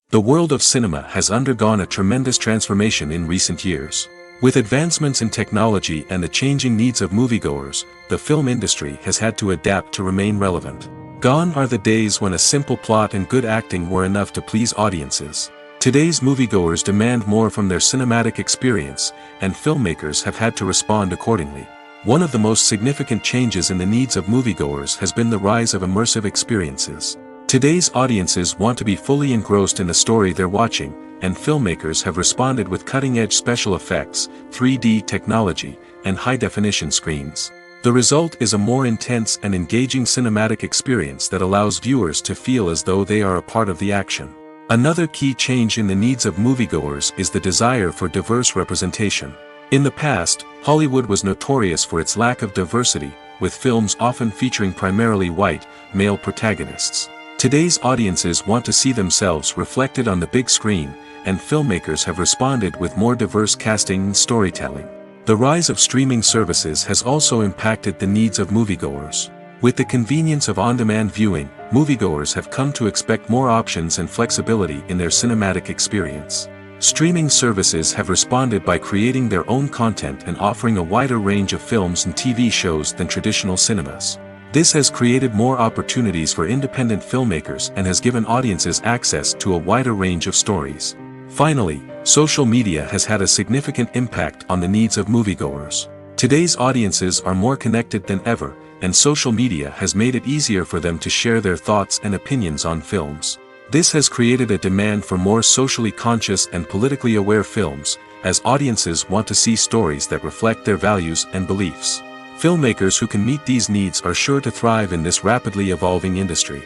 The world of cinema has undergone a tremendous transformation in recent years. With advancements in technology and the changing needs of moviegoers, the film industry has had to adapt to remain relevant. Gone are the days when a simple plot and good acting were enough to please audiences. Today's moviegoers demand more from their cinematic experience, and filmmakers have had to respond accordingly. One of the most significant changes in the needs of moviegoers has been the rise of immersive experiences. Today's audiences want to be fully engrossed in the story they're watching, and filmmakers have responded with cutting-edge special effects, 3D technology, and high-definition screens. The result is a more intense and engaging cinematic experience that allows viewers to feel as though they are a part of the action. Another key change in the needs of moviegoers is the desire for diverse representation. In the past, Hollywood was notorious for its lack of diversity, with films often featuring primarily white, male protagonists. Today's audiences want to see themselves reflected on the big screen, and filmmakers have responded with more diverse casting and storytelling. The rise of streaming services has also impacted the needs of moviegoers. With the convenience of on-demand viewing, moviegoers have come to expect more options and flexibility in their cinematic experience. Streaming services have responded by creating their own content and offering a wider range of films and TV shows than traditional cinemas. This has created more opportunities for independent filmmakers and has given audiences access to a wider range of stories. Finally, social media has had a significant impact on the needs of moviegoers. Today's audiences are more connected than ever, and social media has made it easier for them to share their thoughts and opinions on films. This has created a demand for more socially conscious and politically aware films, as audiences want to see stories that reflect their values and beliefs. Filmmakers who can meet these needs are sure to thrive in this rapidly evolving industry.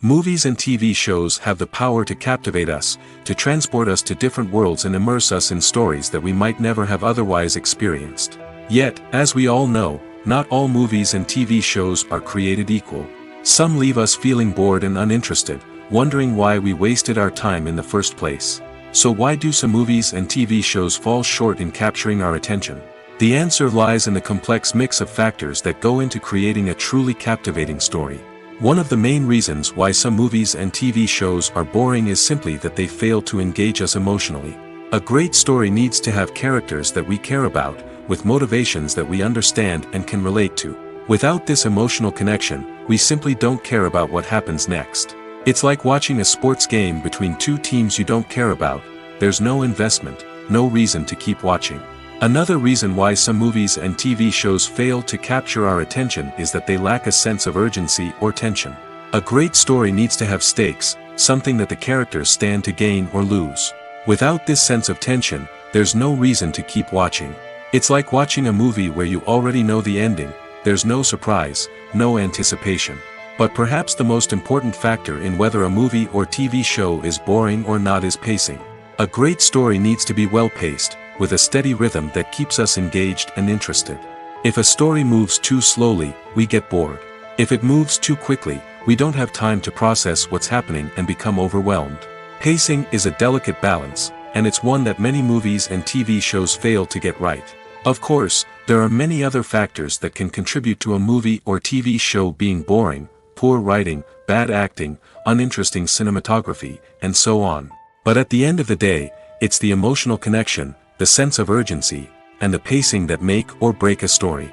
Movies and TV shows have the power to captivate us, to transport us to different worlds and immerse us in stories that we might never have otherwise experienced. Yet, as we all know, not all movies and TV shows are created equal. Some leave us feeling bored and uninterested, wondering why we wasted our time in the first place. So why do some movies and TV shows fall short in capturing our attention? The answer lies in the complex mix of factors that go into creating a truly captivating story. One of the main reasons why some movies and TV shows are boring is simply that they fail to engage us emotionally. A great story needs to have characters that we care about, with motivations that we understand and can relate to. Without this emotional connection, we simply don't care about what happens next. It's like watching a sports game between two teams you don't care about. There's no investment, no reason to keep watching. Another reason why some movies and TV shows fail to capture our attention is that they lack a sense of urgency or tension. A great story needs to have stakes, something that the characters stand to gain or lose. Without this sense of tension, there's no reason to keep watching. It's like watching a movie where you already know the ending. There's no surprise, no anticipation. But perhaps the most important factor in whether a movie or TV show is boring or not is pacing. A great story needs to be well-paced, with a steady rhythm that keeps us engaged and interested. If a story moves too slowly, we get bored. If it moves too quickly, we don't have time to process what's happening and become overwhelmed. Pacing is a delicate balance, and it's one that many movies and TV shows fail to get right. Of course, there are many other factors that can contribute to a movie or TV show being boring: poor writing, bad acting, uninteresting cinematography, and so on. But at the end of the day, it's the emotional connection, the sense of urgency, and the pacing that make or break a story.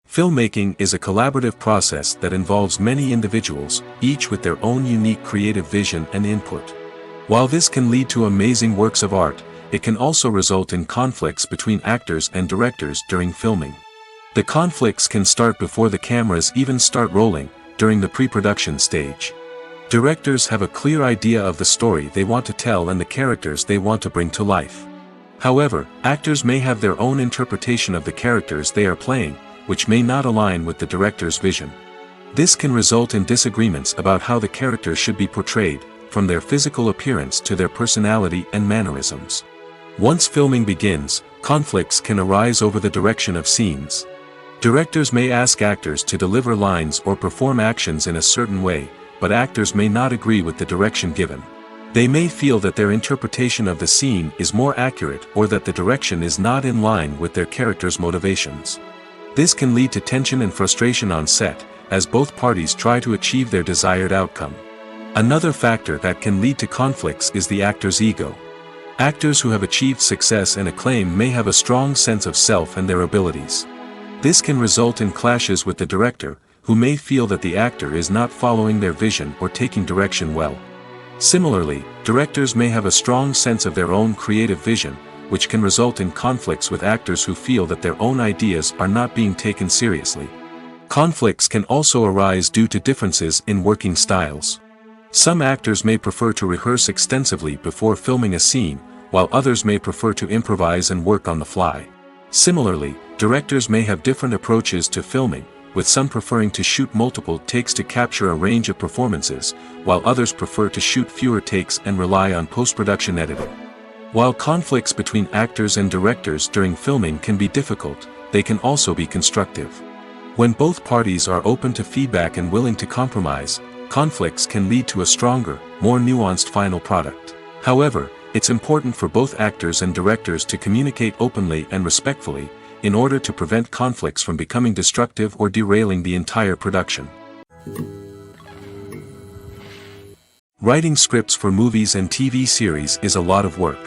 Filmmaking is a collaborative process that involves many individuals, each with their own unique creative vision and input. While this can lead to amazing works of art, it can also result in conflicts between actors and directors during filming. The conflicts can start before the cameras even start rolling, during the pre-production stage. Directors have a clear idea of the story they want to tell and the characters they want to bring to life. However, actors may have their own interpretation of the characters they are playing, which may not align with the director's vision. This can result in disagreements about how the characters should be portrayed, from their physical appearance to their personality and mannerisms. Once filming begins, conflicts can arise over the direction of scenes. Directors may ask actors to deliver lines or perform actions in a certain way, but actors may not agree with the direction given. They may feel that their interpretation of the scene is more accurate or that the direction is not in line with their character's motivations. This can lead to tension and frustration on set, as both parties try to achieve their desired outcome. Another factor that can lead to conflicts is the actor's ego. Actors who have achieved success and acclaim may have a strong sense of self and their abilities. This can result in clashes with the director, who may feel that the actor is not following their vision or taking direction well. Similarly, directors may have a strong sense of their own creative vision, which can result in conflicts with actors who feel that their own ideas are not being taken seriously. Conflicts can also arise due to differences in working styles. Some actors may prefer to rehearse extensively before filming a scene, while others may prefer to improvise and work on the fly. Similarly, directors may have different approaches to filming, with some preferring to shoot multiple takes to capture a range of performances, while others prefer to shoot fewer takes and rely on post-production editing. While conflicts between actors and directors during filming can be difficult, they can also be constructive. When both parties are open to feedback and willing to compromise, conflicts can lead to a stronger, more nuanced final product. However, it's important for both actors and directors to communicate openly and respectfully, in order to prevent conflicts from becoming destructive or derailing the entire production. Writing scripts for movies and TV series is a lot of work.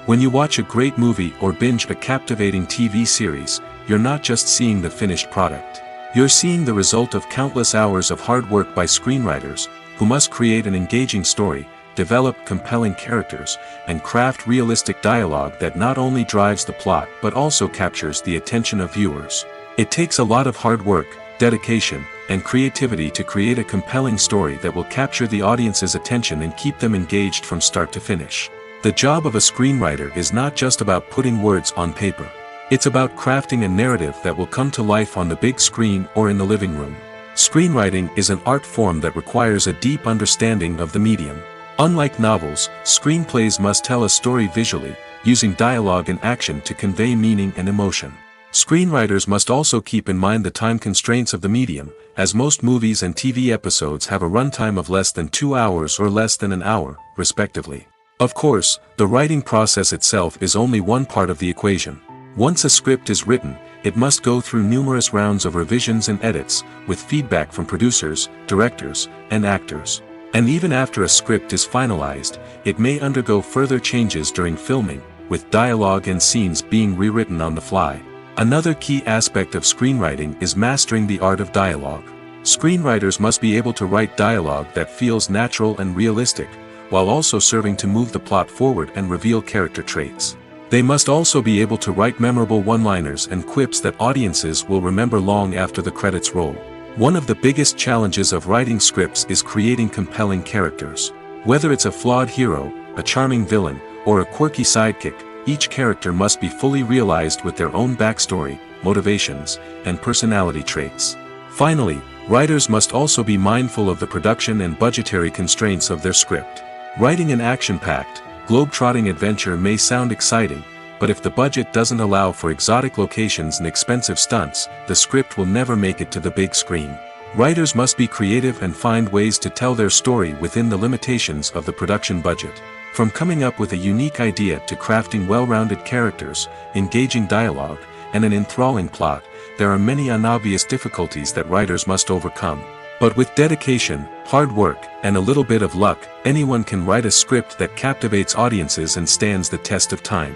When you watch a great movie or binge a captivating TV series, you're not just seeing the finished product. You're seeing the result of countless hours of hard work by screenwriters, who must create an engaging story, develop compelling characters, and craft realistic dialogue that not only drives the plot but also captures the attention of viewers. It takes a lot of hard work, dedication, and creativity to create a compelling story that will capture the audience's attention and keep them engaged from start to finish. The job of a screenwriter is not just about putting words on paper. It's about crafting a narrative that will come to life on the big screen or in the living room. Screenwriting is an art form that requires a deep understanding of the medium. Unlike novels, screenplays must tell a story visually, using dialogue and action to convey meaning and emotion. Screenwriters must also keep in mind the time constraints of the medium, as most movies and TV episodes have a runtime of less than 2 hours or less than an hour, respectively. Of course, the writing process itself is only one part of the equation. Once a script is written, it must go through numerous rounds of revisions and edits, with feedback from producers, directors, and actors. And even after a script is finalized, it may undergo further changes during filming, with dialogue and scenes being rewritten on the fly. Another key aspect of screenwriting is mastering the art of dialogue. Screenwriters must be able to write dialogue that feels natural and realistic, while also serving to move the plot forward and reveal character traits. They must also be able to write memorable one-liners and quips that audiences will remember long after the credits roll. One of the biggest challenges of writing scripts is creating compelling characters. Whether it's a flawed hero, a charming villain, or a quirky sidekick, each character must be fully realized with their own backstory, motivations, and personality traits. Finally, writers must also be mindful of the production and budgetary constraints of their script. Writing an action-packed, globe-trotting adventure may sound exciting, but if the budget doesn't allow for exotic locations and expensive stunts, the script will never make it to the big screen. Writers must be creative and find ways to tell their story within the limitations of the production budget. From coming up with a unique idea to crafting well-rounded characters, engaging dialogue, and an enthralling plot, there are many unobvious difficulties that writers must overcome. But with dedication, hard work, and a little bit of luck, anyone can write a script that captivates audiences and stands the test of time.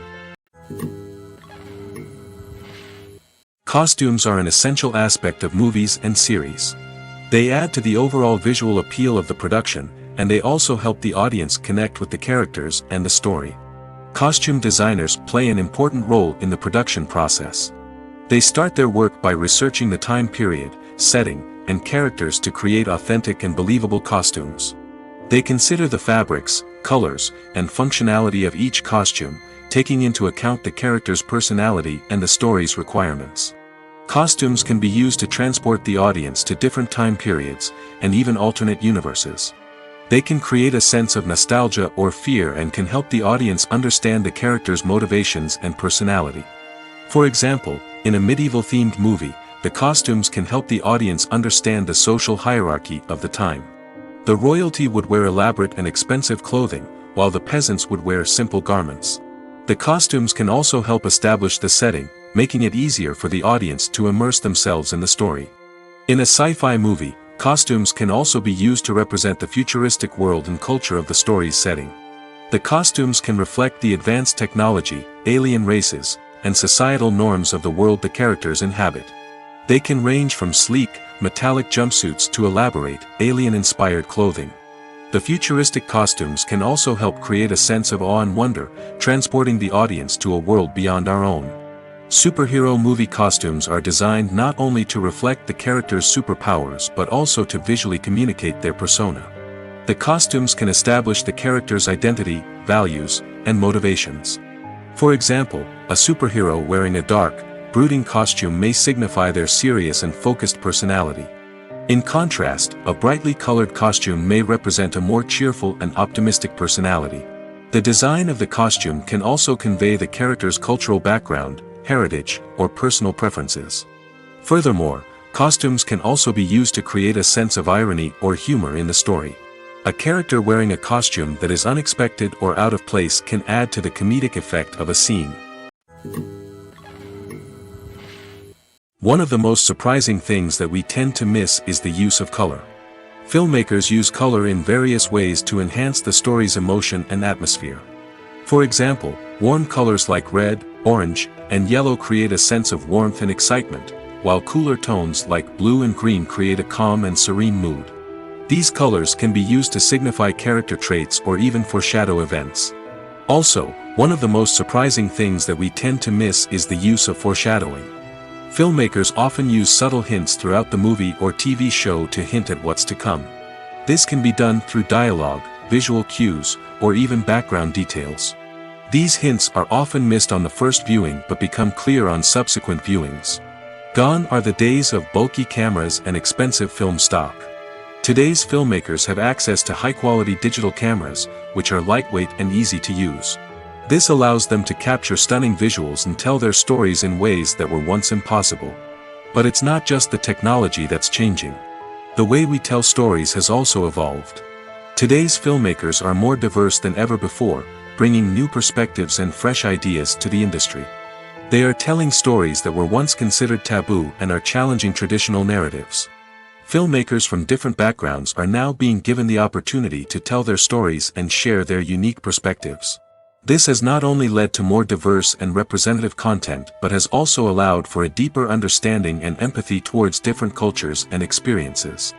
Costumes are an essential aspect of movies and series. They add to the overall visual appeal of the production, and they also help the audience connect with the characters and the story. Costume designers play an important role in the production process. They start their work by researching the time period, setting, and characters to create authentic and believable costumes. They consider the fabrics, colors, and functionality of each costume, taking into account the character's personality and the story's requirements. Costumes can be used to transport the audience to different time periods, and even alternate universes. They can create a sense of nostalgia or fear and can help the audience understand the character's motivations and personality. For example, in a medieval-themed movie, the costumes can help the audience understand the social hierarchy of the time. The royalty would wear elaborate and expensive clothing, while the peasants would wear simple garments. The costumes can also help establish the setting, making it easier for the audience to immerse themselves in the story. In a sci-fi movie, costumes can also be used to represent the futuristic world and culture of the story's setting. The costumes can reflect the advanced technology, alien races, and societal norms of the world the characters inhabit. They can range from sleek, metallic jumpsuits to elaborate, alien-inspired clothing. The futuristic costumes can also help create a sense of awe and wonder, transporting the audience to a world beyond our own. Superhero movie costumes are designed not only to reflect the character's superpowers but also to visually communicate their persona. The costumes can establish the character's identity, values, and motivations. For example, a superhero wearing a dark, brooding costume may signify their serious and focused personality. In contrast, a brightly colored costume may represent a more cheerful and optimistic personality. The design of the costume can also convey the character's cultural background, heritage, or personal preferences. Furthermore, costumes can also be used to create a sense of irony or humor in the story. A character wearing a costume that is unexpected or out of place can add to the comedic effect of a scene. One of the most surprising things that we tend to miss is the use of color. Filmmakers use color in various ways to enhance the story's emotion and atmosphere. For example, warm colors like red, orange, and yellow create a sense of warmth and excitement, while cooler tones like blue and green create a calm and serene mood. These colors can be used to signify character traits or even foreshadow events. Also, one of the most surprising things that we tend to miss is the use of foreshadowing. Filmmakers often use subtle hints throughout the movie or TV show to hint at what's to come. This can be done through dialogue, visual cues, or even background details. These hints are often missed on the first viewing but become clear on subsequent viewings. Gone are the days of bulky cameras and expensive film stock. Today's filmmakers have access to high-quality digital cameras, which are lightweight and easy to use. This allows them to capture stunning visuals and tell their stories in ways that were once impossible. But it's not just the technology that's changing. The way we tell stories has also evolved. Today's filmmakers are more diverse than ever before, bringing new perspectives and fresh ideas to the industry. They are telling stories that were once considered taboo and are challenging traditional narratives. Filmmakers from different backgrounds are now being given the opportunity to tell their stories and share their unique perspectives. This has not only led to more diverse and representative content but has also allowed for a deeper understanding and empathy towards different cultures and experiences.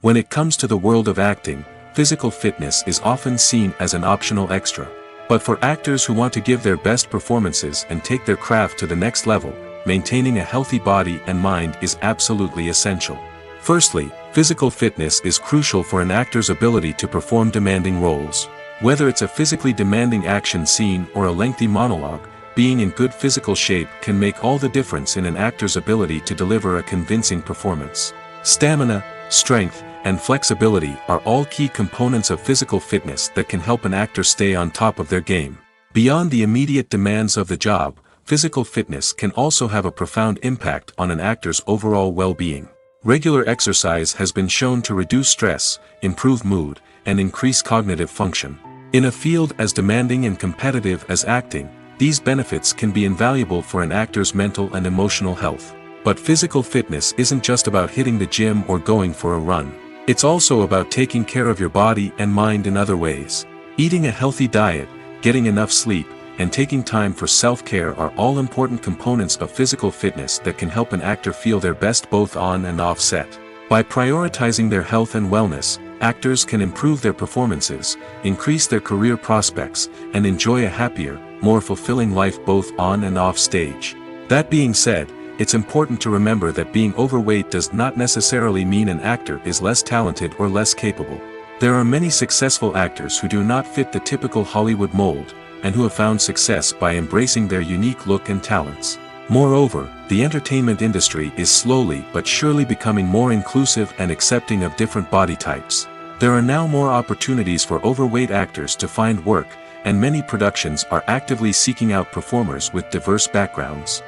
When it comes to the world of acting, physical fitness is often seen as an optional extra. But for actors who want to give their best performances and take their craft to the next level, maintaining a healthy body and mind is absolutely essential. Firstly, physical fitness is crucial for an actor's ability to perform demanding roles. Whether it's a physically demanding action scene or a lengthy monologue, being in good physical shape can make all the difference in an actor's ability to deliver a convincing performance. Stamina, strength, and flexibility are all key components of physical fitness that can help an actor stay on top of their game. Beyond the immediate demands of the job, physical fitness can also have a profound impact on an actor's overall well-being. Regular exercise has been shown to reduce stress, improve mood, and increase cognitive function. In a field as demanding and competitive as acting, these benefits can be invaluable for an actor's mental and emotional health. But physical fitness isn't just about hitting the gym or going for a run. It's also about taking care of your body and mind in other ways. Eating a healthy diet, getting enough sleep, and taking time for self-care are all important components of physical fitness that can help an actor feel their best both on and off set. By prioritizing their health and wellness, actors can improve their performances, increase their career prospects, and enjoy a happier, more fulfilling life both on and off stage. That being said, it's important to remember that being overweight does not necessarily mean an actor is less talented or less capable. There are many successful actors who do not fit the typical Hollywood mold, and who have found success by embracing their unique look and talents. Moreover, the entertainment industry is slowly but surely becoming more inclusive and accepting of different body types. There are now more opportunities for overweight actors to find work, and many productions are actively seeking out performers with diverse backgrounds.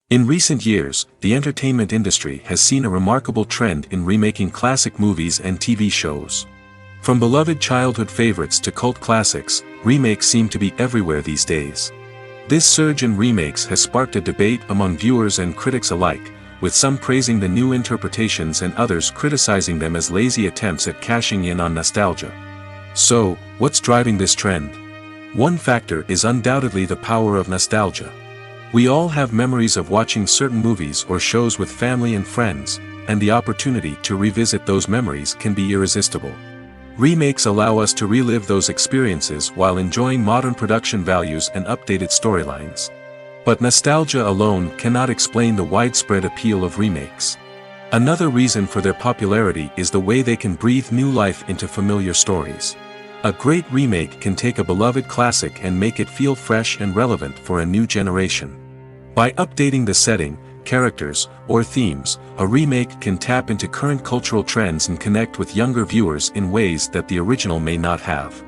In recent years, the entertainment industry has seen a remarkable trend in remaking classic movies and TV shows. From beloved childhood favorites to cult classics, remakes seem to be everywhere these days. This surge in remakes has sparked a debate among viewers and critics alike, with some praising the new interpretations and others criticizing them as lazy attempts at cashing in on nostalgia. So, what's driving this trend? One factor is undoubtedly the power of nostalgia. We all have memories of watching certain movies or shows with family and friends, and the opportunity to revisit those memories can be irresistible. Remakes allow us to relive those experiences while enjoying modern production values and updated storylines. But nostalgia alone cannot explain the widespread appeal of remakes. Another reason for their popularity is the way they can breathe new life into familiar stories. A great remake can take a beloved classic and make it feel fresh and relevant for a new generation. By updating the setting, characters, or themes, a remake can tap into current cultural trends and connect with younger viewers in ways that the original may not have.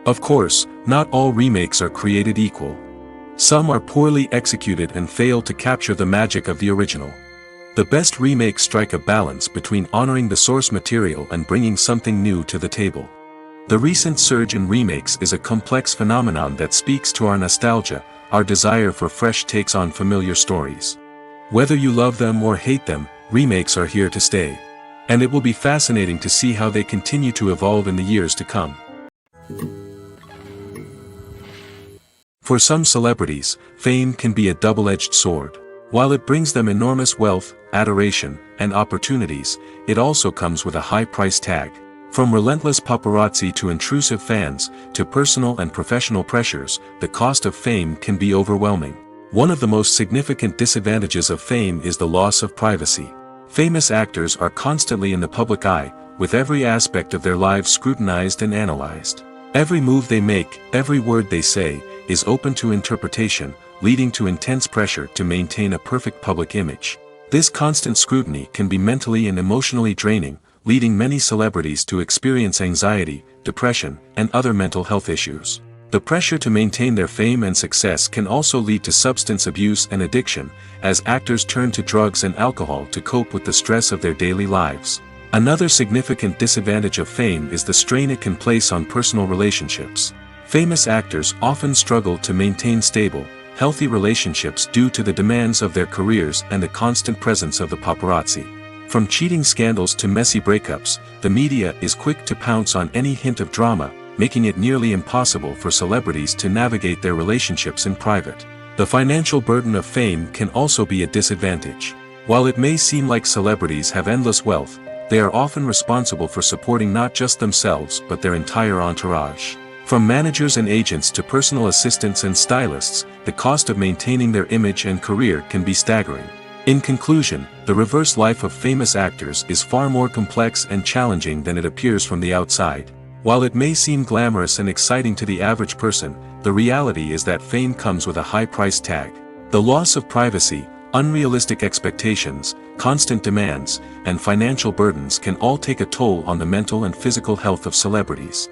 Of course, not all remakes are created equal. Some are poorly executed and fail to capture the magic of the original. The best remakes strike a balance between honoring the source material and bringing something new to the table. The recent surge in remakes is a complex phenomenon that speaks to our nostalgia, our desire for fresh takes on familiar stories. Whether you love them or hate them, remakes are here to stay. And it will be fascinating to see how they continue to evolve in the years to come. For some celebrities, fame can be a double-edged sword. While it brings them enormous wealth, adoration, and opportunities, it also comes with a high price tag. From relentless paparazzi to intrusive fans, to personal and professional pressures, the cost of fame can be overwhelming. One of the most significant disadvantages of fame is the loss of privacy. Famous actors are constantly in the public eye, with every aspect of their lives scrutinized and analyzed. Every move they make, every word they say, is open to interpretation, leading to intense pressure to maintain a perfect public image. This constant scrutiny can be mentally and emotionally draining, leading many celebrities to experience anxiety, depression, and other mental health issues. The pressure to maintain their fame and success can also lead to substance abuse and addiction, as actors turn to drugs and alcohol to cope with the stress of their daily lives. Another significant disadvantage of fame is the strain it can place on personal relationships. Famous actors often struggle to maintain stable, healthy relationships due to the demands of their careers and the constant presence of the paparazzi. From cheating scandals to messy breakups, the media is quick to pounce on any hint of drama, making it nearly impossible for celebrities to navigate their relationships in private. The financial burden of fame can also be a disadvantage. While it may seem like celebrities have endless wealth, they are often responsible for supporting not just themselves but their entire entourage. From managers and agents to personal assistants and stylists, the cost of maintaining their image and career can be staggering. In conclusion, the reverse life of famous actors is far more complex and challenging than it appears from the outside. While it may seem glamorous and exciting to the average person, the reality is that fame comes with a high price tag. The loss of privacy, unrealistic expectations, constant demands, and financial burdens can all take a toll on the mental and physical health of celebrities.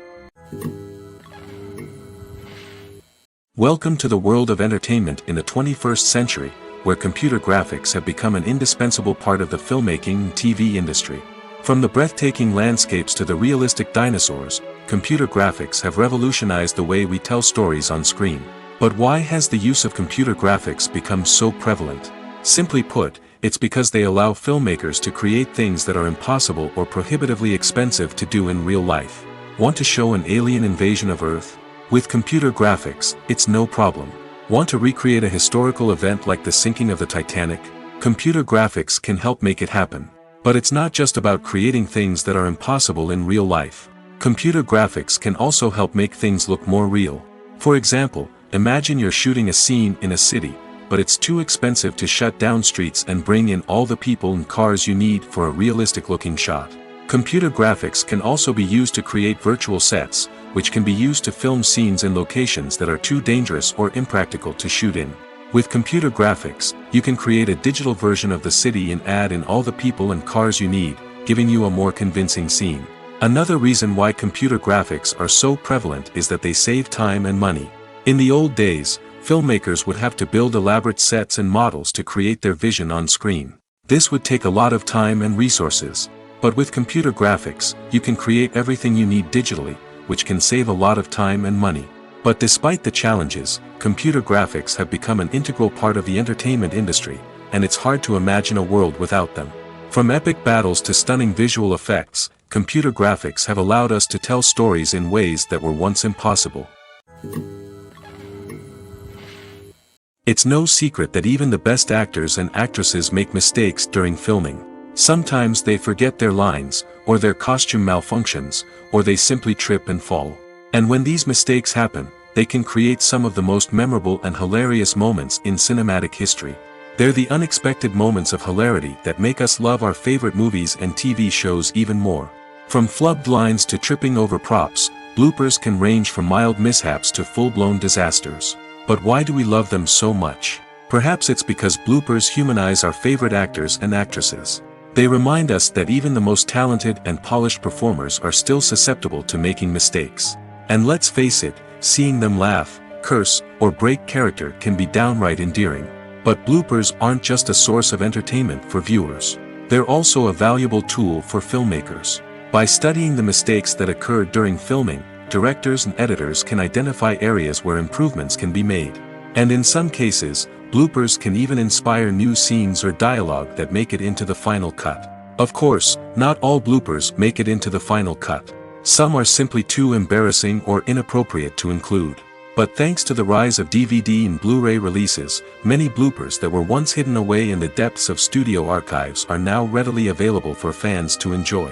Welcome to the world of entertainment in the 21st century, where computer graphics have become an indispensable part of the filmmaking and TV industry. From the breathtaking landscapes to the realistic dinosaurs, computer graphics have revolutionized the way we tell stories on screen. But why has the use of computer graphics become so prevalent? Simply put, it's because they allow filmmakers to create things that are impossible or prohibitively expensive to do in real life. Want to show an alien invasion of Earth? With computer graphics, it's no problem. Want to recreate a historical event like the sinking of the Titanic? Computer graphics can help make it happen. But it's not just about creating things that are impossible in real life. Computer graphics can also help make things look more real. For example, Imagine you're shooting a scene in a city, but it's too expensive to shut down streets and bring in all the people and cars you need for a realistic-looking shot. Computer graphics can also be used to create virtual sets, which can be used to film scenes in locations that are too dangerous or impractical to shoot in. With computer graphics, you can create a digital version of the city and add in all the people and cars you need, giving you a more convincing scene. Another reason why computer graphics are so prevalent is that they save time and money. In the old days, filmmakers would have to build elaborate sets and models to create their vision on screen. This would take a lot of time and resources. But with computer graphics, you can create everything you need digitally, which can save a lot of time and money. But despite the challenges, computer graphics have become an integral part of the entertainment industry, and it's hard to imagine a world without them. From epic battles to stunning visual effects, computer graphics have allowed us to tell stories in ways that were once impossible. It's no secret that even the best actors and actresses make mistakes during filming. Sometimes they forget their lines, or their costume malfunctions, or they simply trip and fall. And when these mistakes happen, they can create some of the most memorable and hilarious moments in cinematic history. They're the unexpected moments of hilarity that make us love our favorite movies and TV shows even more. From flubbed lines to tripping over props, bloopers can range from mild mishaps to full-blown disasters. But why do we love them so much? Perhaps it's because bloopers humanize our favorite actors and actresses. They remind us that even the most talented and polished performers are still susceptible to making mistakes. And let's face it, seeing them laugh, curse, or break character can be downright endearing. But bloopers aren't just a source of entertainment for viewers. They're also a valuable tool for filmmakers. By studying the mistakes that occurred during filming, directors and editors can identify areas where improvements can be made. And in some cases, bloopers can even inspire new scenes or dialogue that make it into the final cut. Of course, not all bloopers make it into the final cut. Some are simply too embarrassing or inappropriate to include. But thanks to the rise of DVD and Blu-ray releases, many bloopers that were once hidden away in the depths of studio archives are now readily available for fans to enjoy.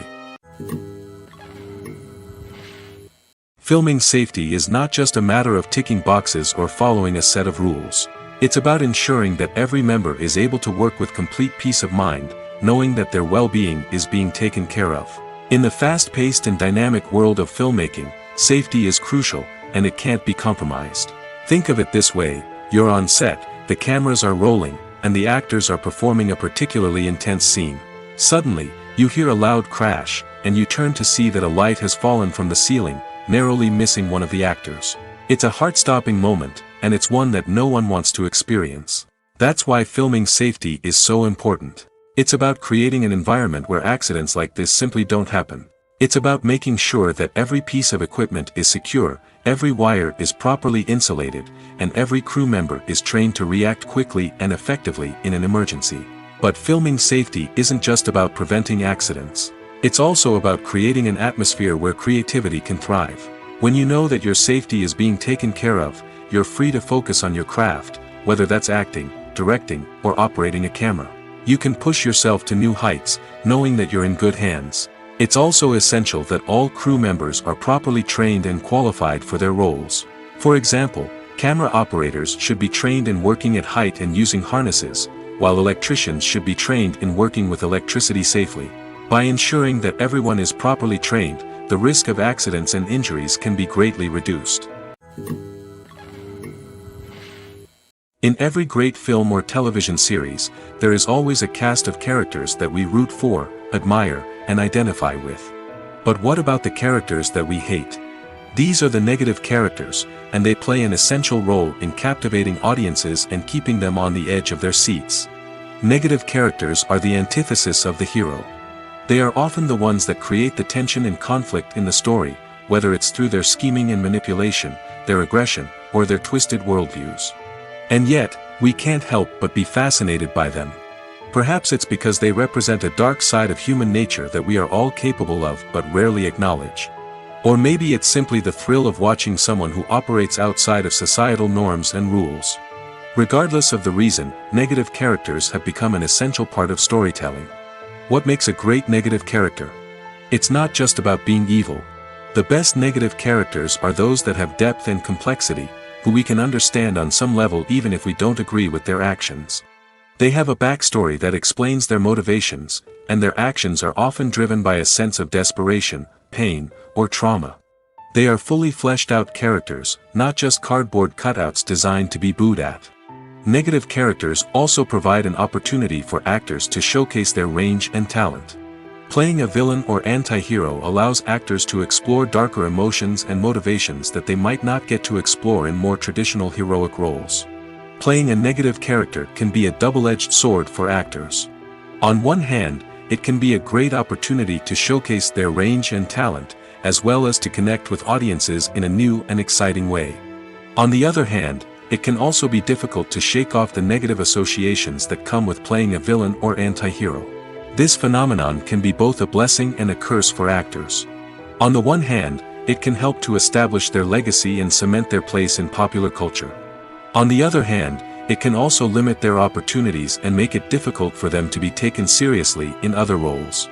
Filming safety is not just a matter of ticking boxes or following a set of rules. It's about ensuring that every member is able to work with complete peace of mind, knowing that their well-being is being taken care of. In the fast-paced and dynamic world of filmmaking, safety is crucial, and it can't be compromised. Think of it this way: you're on set, the cameras are rolling, and the actors are performing a particularly intense scene. Suddenly, you hear a loud crash, and you turn to see that a light has fallen from the ceiling, narrowly missing one of the actors. It's a heart-stopping moment, and it's one that no one wants to experience. That's why filming safety is so important. It's about creating an environment where accidents like this simply don't happen. It's about making sure that every piece of equipment is secure, every wire is properly insulated, and every crew member is trained to react quickly and effectively in an emergency. But filming safety isn't just about preventing accidents. It's also about creating an atmosphere where creativity can thrive. When you know that your safety is being taken care of, you're free to focus on your craft, whether that's acting, directing, or operating a camera. You can push yourself to new heights, knowing that you're in good hands. It's also essential that all crew members are properly trained and qualified for their roles. For example, camera operators should be trained in working at height and using harnesses, while electricians should be trained in working with electricity safely. By ensuring that everyone is properly trained, the risk of accidents and injuries can be greatly reduced. In every great film or television series, there is always a cast of characters that we root for, admire, and identify with. But what about the characters that we hate? These are the negative characters, and they play an essential role in captivating audiences and keeping them on the edge of their seats. Negative characters are the antithesis of the hero. They are often the ones that create the tension and conflict in the story, whether it's through their scheming and manipulation, their aggression, or their twisted worldviews. And yet, we can't help but be fascinated by them. Perhaps it's because they represent a dark side of human nature that we are all capable of but rarely acknowledge. Or maybe it's simply the thrill of watching someone who operates outside of societal norms and rules. Regardless of the reason, negative characters have become an essential part of storytelling. What makes a great negative character? It's not just about being evil. The best negative characters are those that have depth and complexity, who we can understand on some level even if we don't agree with their actions. They have a backstory that explains their motivations, and their actions are often driven by a sense of desperation, pain, or trauma. They are fully fleshed out characters, not just cardboard cutouts designed to be booed at. Negative characters also provide an opportunity for actors to showcase their range and talent. Playing a villain or anti-hero allows actors to explore darker emotions and motivations that they might not get to explore in more traditional heroic roles. Playing a negative character can be a double-edged sword for actors. On one hand, it can be a great opportunity to showcase their range and talent, as well as to connect with audiences in a new and exciting way. On the other hand, it can also be difficult to shake off the negative associations that come with playing a villain or anti-hero. This phenomenon can be both a blessing and a curse for actors. On the one hand, it can help to establish their legacy and cement their place in popular culture. On the other hand, it can also limit their opportunities and make it difficult for them to be taken seriously in other roles.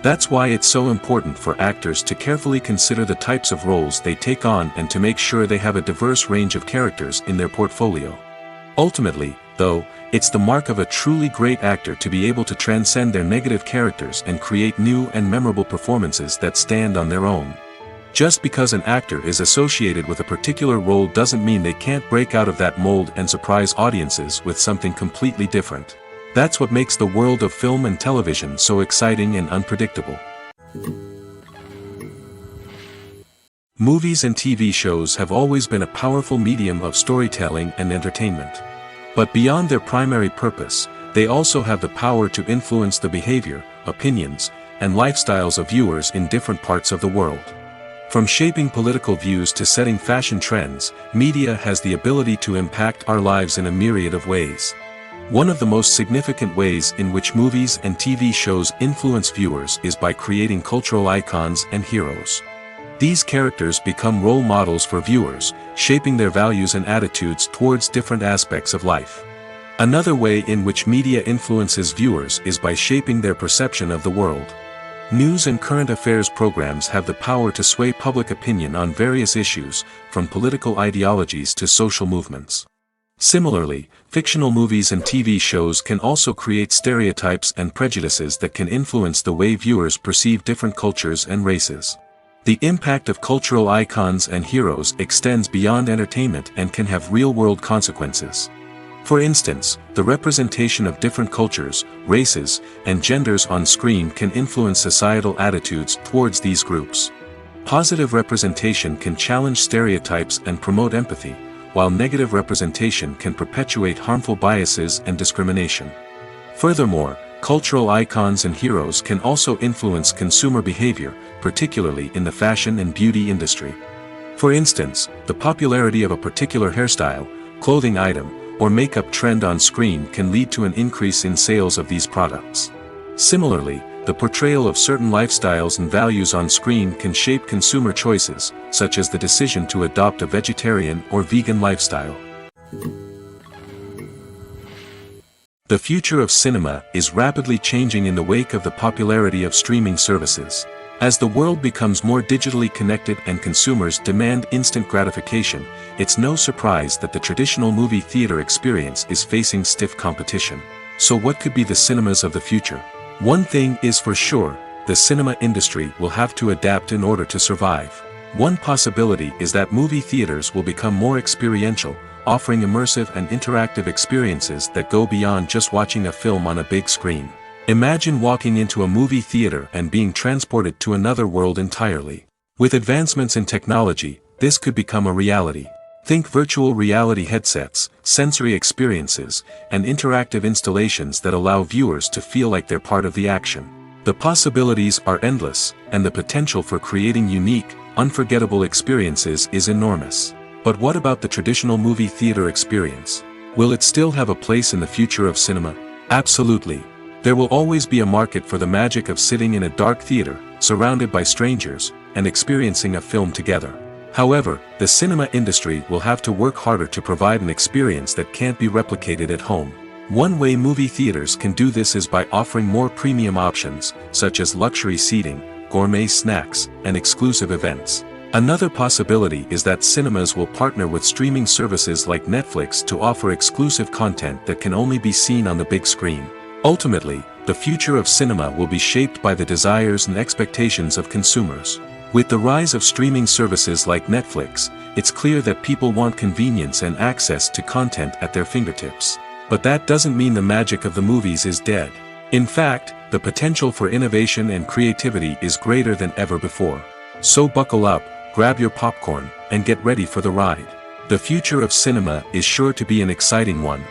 That's why it's so important for actors to carefully consider the types of roles they take on and to make sure they have a diverse range of characters in their portfolio. Ultimately, though, it's the mark of a truly great actor to be able to transcend their negative characters and create new and memorable performances that stand on their own. Just because an actor is associated with a particular role doesn't mean they can't break out of that mold and surprise audiences with something completely different. That's what makes the world of film and television so exciting and unpredictable. Movies and TV shows have always been a powerful medium of storytelling and entertainment. But beyond their primary purpose, they also have the power to influence the behavior, opinions, and lifestyles of viewers in different parts of the world. From shaping political views to setting fashion trends, media has the ability to impact our lives in a myriad of ways. One of the most significant ways in which movies and TV shows influence viewers is by creating cultural icons and heroes. These characters become role models for viewers, shaping their values and attitudes towards different aspects of life. Another way in which media influences viewers is by shaping their perception of the world. News and current affairs programs have the power to sway public opinion on various issues, from political ideologies to social movements. Similarly, fictional movies and TV shows can also create stereotypes and prejudices that can influence the way viewers perceive different cultures and races. The impact of cultural icons and heroes extends beyond entertainment and can have real-world consequences. For instance, the representation of different cultures, races, and genders on screen can influence societal attitudes towards these groups. Positive representation can challenge stereotypes and promote empathy, while negative representation can perpetuate harmful biases and discrimination. Furthermore, cultural icons and heroes can also influence consumer behavior, particularly in the fashion and beauty industry. For instance, the popularity of a particular hairstyle, clothing item, or makeup trend on screen can lead to an increase in sales of these products. Similarly, the portrayal of certain lifestyles and values on screen can shape consumer choices, such as the decision to adopt a vegetarian or vegan lifestyle. The future of cinema is rapidly changing in the wake of the popularity of streaming services. As the world becomes more digitally connected and consumers demand instant gratification, it's no surprise that the traditional movie theater experience is facing stiff competition. So what could be the cinemas of the future? One thing is for sure, the cinema industry will have to adapt in order to survive. One possibility is that movie theaters will become more experiential, offering immersive and interactive experiences that go beyond just watching a film on a big screen. Imagine walking into a movie theater and being transported to another world entirely. With advancements in technology, this could become a reality. Think virtual reality headsets, sensory experiences, and interactive installations that allow viewers to feel like they're part of the action. The possibilities are endless, and the potential for creating unique, unforgettable experiences is enormous. But what about the traditional movie theater experience? Will it still have a place in the future of cinema? Absolutely. There will always be a market for the magic of sitting in a dark theater, surrounded by strangers, and experiencing a film together. However, the cinema industry will have to work harder to provide an experience that can't be replicated at home. One way movie theaters can do this is by offering more premium options, such as luxury seating, gourmet snacks, and exclusive events. Another possibility is that cinemas will partner with streaming services like Netflix to offer exclusive content that can only be seen on the big screen. Ultimately, the future of cinema will be shaped by the desires and expectations of consumers. With the rise of streaming services like Netflix, it's clear that people want convenience and access to content at their fingertips. But that doesn't mean the magic of the movies is dead. In fact, the potential for innovation and creativity is greater than ever before. So buckle up, grab your popcorn, and get ready for the ride. The future of cinema is sure to be an exciting one.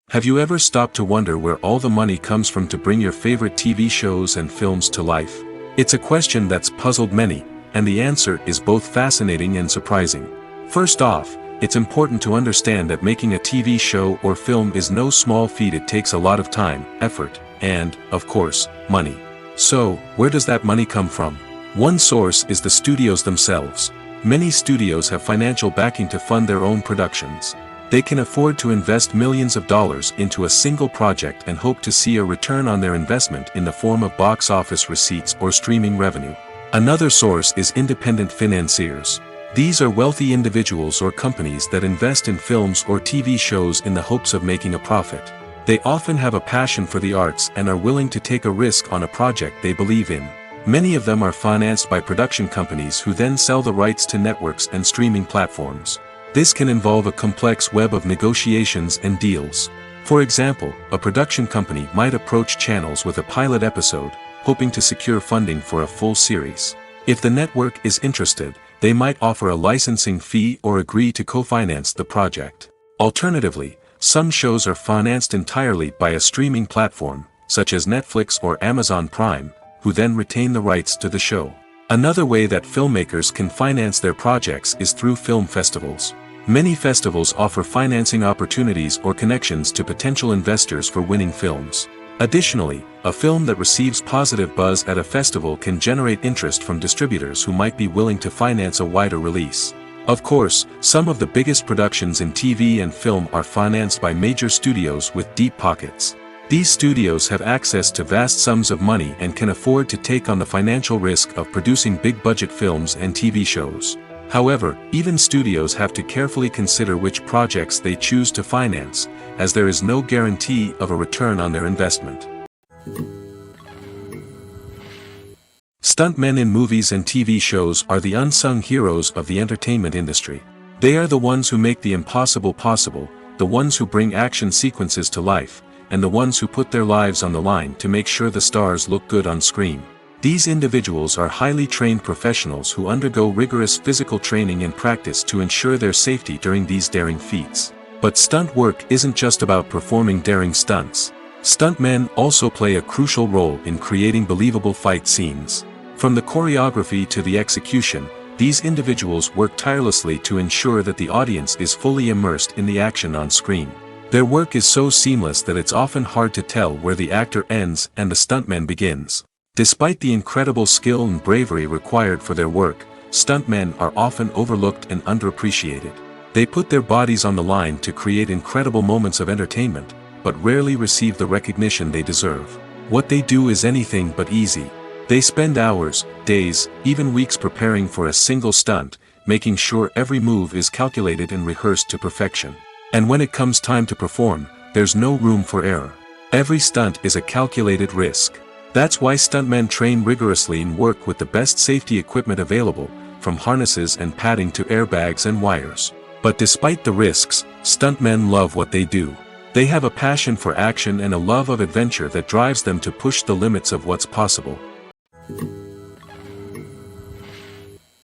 Have you ever stopped to wonder where all the money comes from to bring your favorite TV shows and films to life? It's a question that's puzzled many, and the answer is both fascinating and surprising. First off, it's important to understand that making a TV show or film is no small feat. It takes a lot of time, effort, and, of course, money. So, where does that money come from? One source is the studios themselves. Many studios have financial backing to fund their own productions. They can afford to invest millions of dollars into a single project and hope to see a return on their investment in the form of box office receipts or streaming revenue. Another source is independent financiers. These are wealthy individuals or companies that invest in films or TV shows in the hopes of making a profit. They often have a passion for the arts and are willing to take a risk on a project they believe in. Many of them are financed by production companies who then sell the rights to networks and streaming platforms. This can involve a complex web of negotiations and deals. For example, a production company might approach channels with a pilot episode, hoping to secure funding for a full series. If the network is interested, they might offer a licensing fee or agree to co-finance the project. Alternatively, some shows are financed entirely by a streaming platform, such as Netflix or Amazon Prime, who then retain the rights to the show. Another way that filmmakers can finance their projects is through film festivals. Many festivals offer financing opportunities or connections to potential investors for winning films. Additionally, a film that receives positive buzz at a festival can generate interest from distributors who might be willing to finance a wider release. Of course, some of the biggest productions in TV and film are financed by major studios with deep pockets. These studios have access to vast sums of money and can afford to take on the financial risk of producing big-budget films and TV shows. However, even studios have to carefully consider which projects they choose to finance, as there is no guarantee of a return on their investment. Stuntmen in movies and TV shows are the unsung heroes of the entertainment industry. They are the ones who make the impossible possible, the ones who bring action sequences to life, and the ones who put their lives on the line to make sure the stars look good on screen. These individuals are highly trained professionals who undergo rigorous physical training and practice to ensure their safety during these daring feats. But stunt work isn't just about performing daring stunts. Stuntmen also play a crucial role in creating believable fight scenes. From the choreography to the execution, these individuals work tirelessly to ensure that the audience is fully immersed in the action on screen. Their work is so seamless that it's often hard to tell where the actor ends and the stuntman begins. Despite the incredible skill and bravery required for their work, stuntmen are often overlooked and underappreciated. They put their bodies on the line to create incredible moments of entertainment, but rarely receive the recognition they deserve. What they do is anything but easy. They spend hours, days, even weeks preparing for a single stunt, making sure every move is calculated and rehearsed to perfection. And when it comes time to perform, there's no room for error. Every stunt is a calculated risk. That's why stuntmen train rigorously and work with the best safety equipment available, from harnesses and padding to airbags and wires. But despite the risks, stuntmen love what they do. They have a passion for action and a love of adventure that drives them to push the limits of what's possible.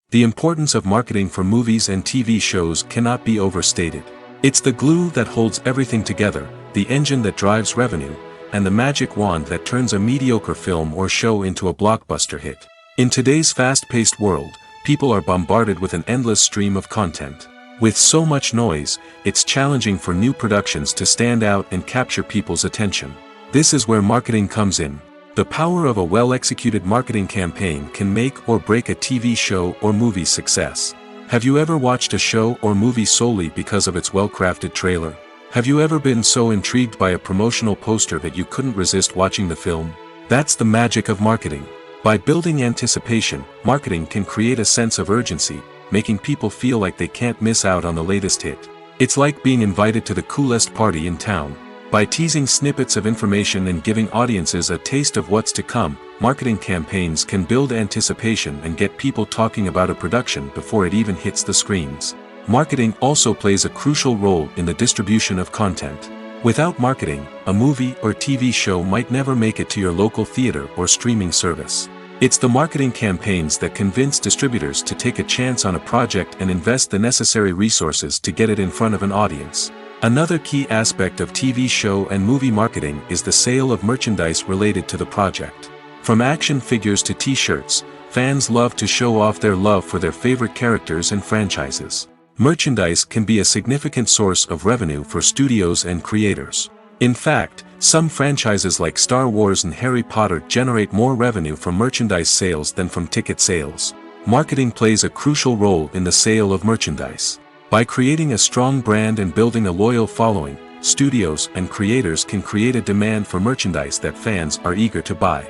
The importance of marketing for movies and TV shows cannot be overstated. It's the glue that holds everything together, the engine that drives revenue, and the magic wand that turns a mediocre film or show into a blockbuster hit. In today's fast-paced world, people are bombarded with an endless stream of content. With so much noise, it's challenging for new productions to stand out and capture people's attention. This is where marketing comes in. The power of a well-executed marketing campaign can make or break a TV show or movie's success. Have you ever watched a show or movie solely because of its well-crafted trailer? Have you ever been so intrigued by a promotional poster that you couldn't resist watching the film? That's the magic of marketing. By building anticipation, marketing can create a sense of urgency, making people feel like they can't miss out on the latest hit. It's like being invited to the coolest party in town. By teasing snippets of information and giving audiences a taste of what's to come, marketing campaigns can build anticipation and get people talking about a production before it even hits the screens. Marketing also plays a crucial role in the distribution of content. Without marketing, a movie or TV show might never make it to your local theater or streaming service. It's the marketing campaigns that convince distributors to take a chance on a project and invest the necessary resources to get it in front of an audience. Another key aspect of TV show and movie marketing is the sale of merchandise related to the project. From action figures to t-shirts, fans love to show off their love for their favorite characters and franchises. Merchandise can be a significant source of revenue for studios and creators. In fact, some franchises like Star Wars and Harry Potter generate more revenue from merchandise sales than from ticket sales. Marketing plays a crucial role in the sale of merchandise. By creating a strong brand and building a loyal following, studios and creators can create a demand for merchandise that fans are eager to buy.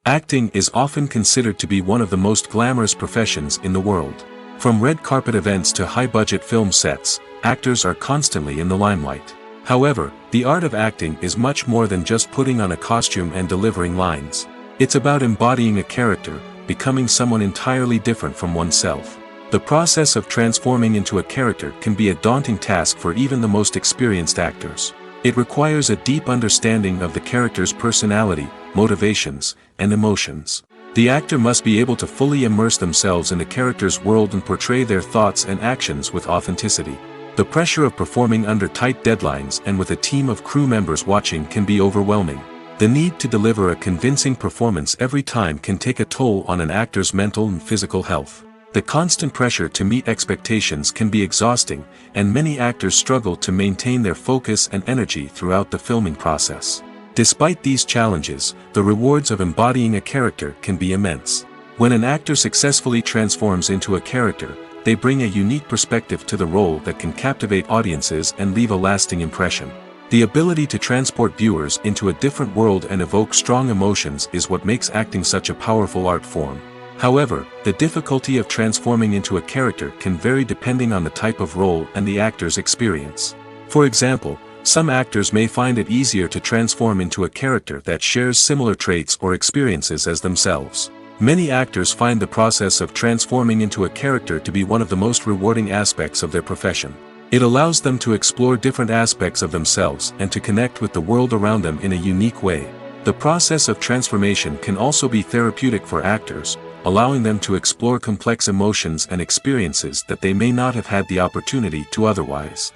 Acting is often considered to be one of the most glamorous professions in the world. From red carpet events to high-budget film sets, actors are constantly in the limelight. However, the art of acting is much more than just putting on a costume and delivering lines. It's about embodying a character, becoming someone entirely different from oneself. The process of transforming into a character can be a daunting task for even the most experienced actors. It requires a deep understanding of the character's personality, motivations, and emotions. The actor must be able to fully immerse themselves in the character's world and portray their thoughts and actions with authenticity. The pressure of performing under tight deadlines and with a team of crew members watching can be overwhelming. The need to deliver a convincing performance every time can take a toll on an actor's mental and physical health. The constant pressure to meet expectations can be exhausting, and many actors struggle to maintain their focus and energy throughout the filming process. Despite these challenges, the rewards of embodying a character can be immense. When an actor successfully transforms into a character, they bring a unique perspective to the role that can captivate audiences and leave a lasting impression. The ability to transport viewers into a different world and evoke strong emotions is what makes acting such a powerful art form. However, the difficulty of transforming into a character can vary depending on the type of role and the actor's experience. For example, some actors may find it easier to transform into a character that shares similar traits or experiences as themselves. Many actors find the process of transforming into a character to be one of the most rewarding aspects of their profession. It allows them to explore different aspects of themselves and to connect with the world around them in a unique way. The process of transformation can also be therapeutic for actors, allowing them to explore complex emotions and experiences that they may not have had the opportunity to otherwise.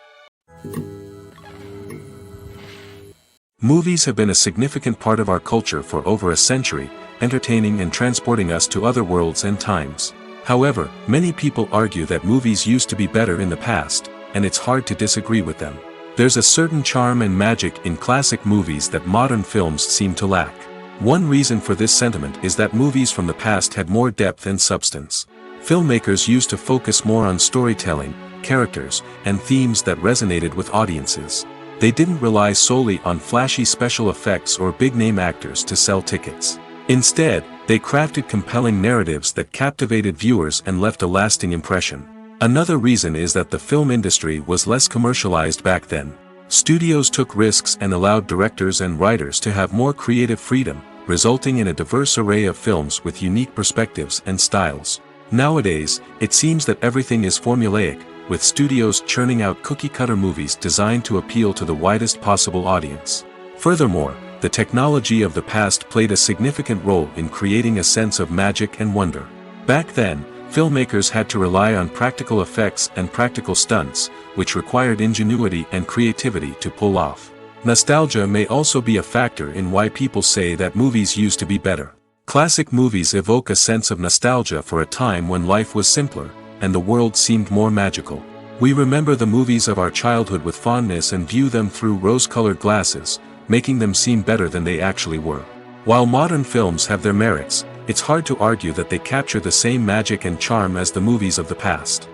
Movies have been a significant part of our culture for over a century, entertaining and transporting us to other worlds and times. However, many people argue that movies used to be better in the past, and it's hard to disagree with them. There's a certain charm and magic in classic movies that modern films seem to lack. One reason for this sentiment is that movies from the past had more depth and substance. Filmmakers used to focus more on storytelling, characters, and themes that resonated with audiences. They didn't rely solely on flashy special effects or big-name actors to sell tickets. Instead, they crafted compelling narratives that captivated viewers and left a lasting impression. Another reason is that the film industry was less commercialized back then. Studios took risks and allowed directors and writers to have more creative freedom, resulting in a diverse array of films with unique perspectives and styles. Nowadays, it seems that everything is formulaic, with studios churning out cookie-cutter movies designed to appeal to the widest possible audience. Furthermore, the technology of the past played a significant role in creating a sense of magic and wonder. Back then, filmmakers had to rely on practical effects and practical stunts, which required ingenuity and creativity to pull off. Nostalgia may also be a factor in why people say that movies used to be better. Classic movies evoke a sense of nostalgia for a time when life was simpler, and the world seemed more magical. We remember the movies of our childhood with fondness and view them through rose-colored glasses, making them seem better than they actually were. While modern films have their merits, it's hard to argue that they capture the same magic and charm as the movies of the past.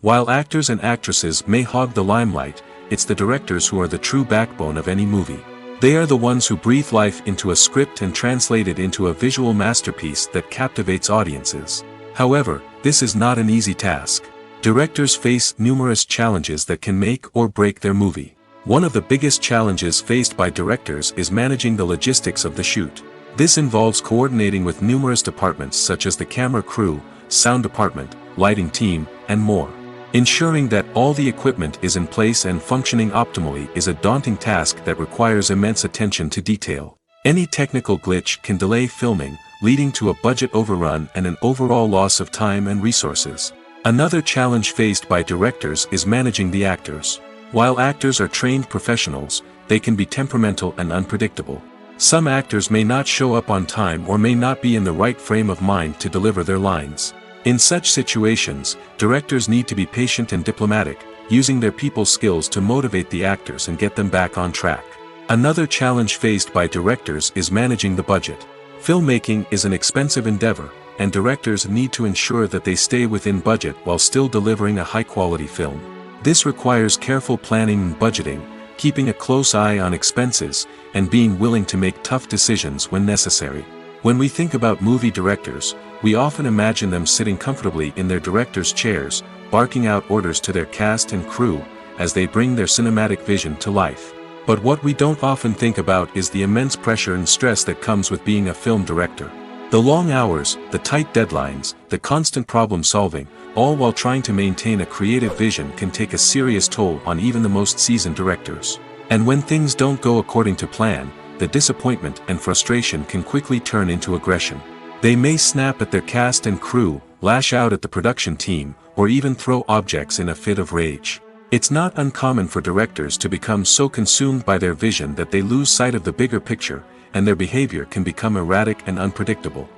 While actors and actresses may hog the limelight, it's the directors who are the true backbone of any movie. They are the ones who breathe life into a script and translate it into a visual masterpiece that captivates audiences. However, this is not an easy task. Directors face numerous challenges that can make or break their movie. One of the biggest challenges faced by directors is managing the logistics of the shoot. This involves coordinating with numerous departments such as the camera crew, sound department, lighting team, and more. Ensuring that all the equipment is in place and functioning optimally is a daunting task that requires immense attention to detail. Any technical glitch can delay filming, leading to a budget overrun and an overall loss of time and resources. Another challenge faced by directors is managing the actors. While actors are trained professionals, they can be temperamental and unpredictable. Some actors may not show up on time or may not be in the right frame of mind to deliver their lines. In such situations, directors need to be patient and diplomatic, using their people skills to motivate the actors and get them back on track. Another challenge faced by directors is managing the budget. Filmmaking is an expensive endeavor, and directors need to ensure that they stay within budget while still delivering a high-quality film. This requires careful planning and budgeting, keeping a close eye on expenses, and being willing to make tough decisions when necessary. When we think about movie directors, we often imagine them sitting comfortably in their director's chairs, barking out orders to their cast and crew, as they bring their cinematic vision to life. But what we don't often think about is the immense pressure and stress that comes with being a film director. The long hours, the tight deadlines, the constant problem solving, all while trying to maintain a creative vision can take a serious toll on even the most seasoned directors. And when things don't go according to plan, the disappointment and frustration can quickly turn into aggression. They may snap at their cast and crew, lash out at the production team, or even throw objects in a fit of rage. It's not uncommon for directors to become so consumed by their vision that they lose sight of the bigger picture, and their behavior can become erratic and unpredictable.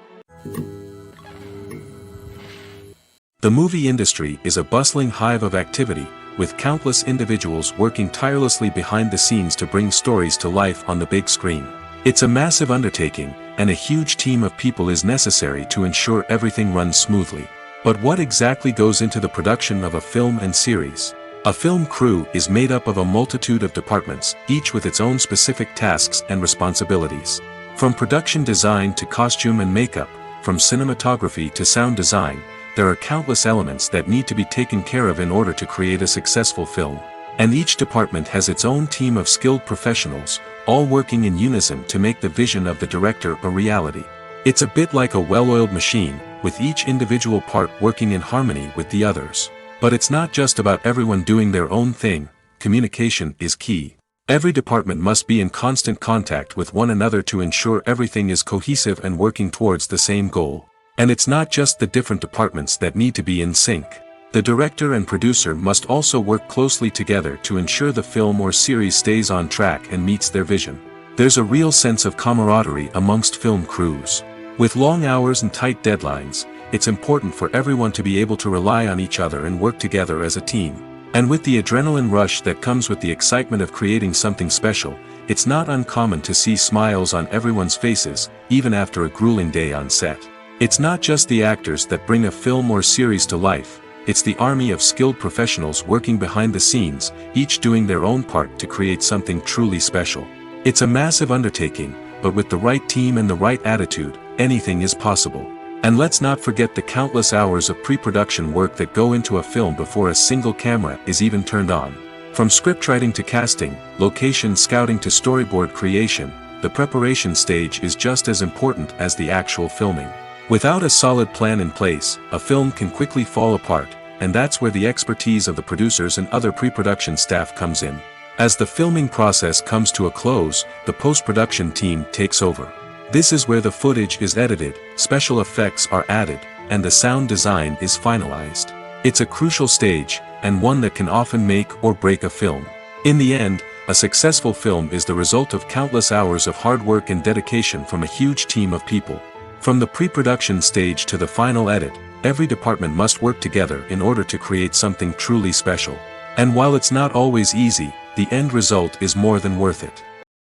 The movie industry is a bustling hive of activity, with countless individuals working tirelessly behind the scenes to bring stories to life on the big screen. It's a massive undertaking, and a huge team of people is necessary to ensure everything runs smoothly. But what exactly goes into the production of a film and series? A film crew is made up of a multitude of departments, each with its own specific tasks and responsibilities. From production design to costume and makeup, from cinematography to sound design, there are countless elements that need to be taken care of in order to create a successful film. And each department has its own team of skilled professionals, all working in unison to make the vision of the director a reality. It's a bit like a well-oiled machine, with each individual part working in harmony with the others. But it's not just about everyone doing their own thing. Communication is key. Every department must be in constant contact with one another to ensure everything is cohesive and working towards the same goal. And it's not just the different departments that need to be in sync. The director and producer must also work closely together to ensure the film or series stays on track and meets their vision. There's a real sense of camaraderie amongst film crews. With long hours and tight deadlines, it's important for everyone to be able to rely on each other and work together as a team. And with the adrenaline rush that comes with the excitement of creating something special, it's not uncommon to see smiles on everyone's faces, even after a grueling day on set. It's not just the actors that bring a film or series to life, it's the army of skilled professionals working behind the scenes, each doing their own part to create something truly special. It's a massive undertaking, but with the right team and the right attitude, anything is possible. And let's not forget the countless hours of pre-production work that go into a film before a single camera is even turned on. From scriptwriting to casting, location scouting to storyboard creation, the preparation stage is just as important as the actual filming. Without a solid plan in place, a film can quickly fall apart, and that's where the expertise of the producers and other pre-production staff comes in. As the filming process comes to a close, the post-production team takes over. This is where the footage is edited, special effects are added, and the sound design is finalized. It's a crucial stage, and one that can often make or break a film. In the end, a successful film is the result of countless hours of hard work and dedication from a huge team of people. From the pre-production stage to the final edit, every department must work together in order to create something truly special. And while it's not always easy, the end result is more than worth it.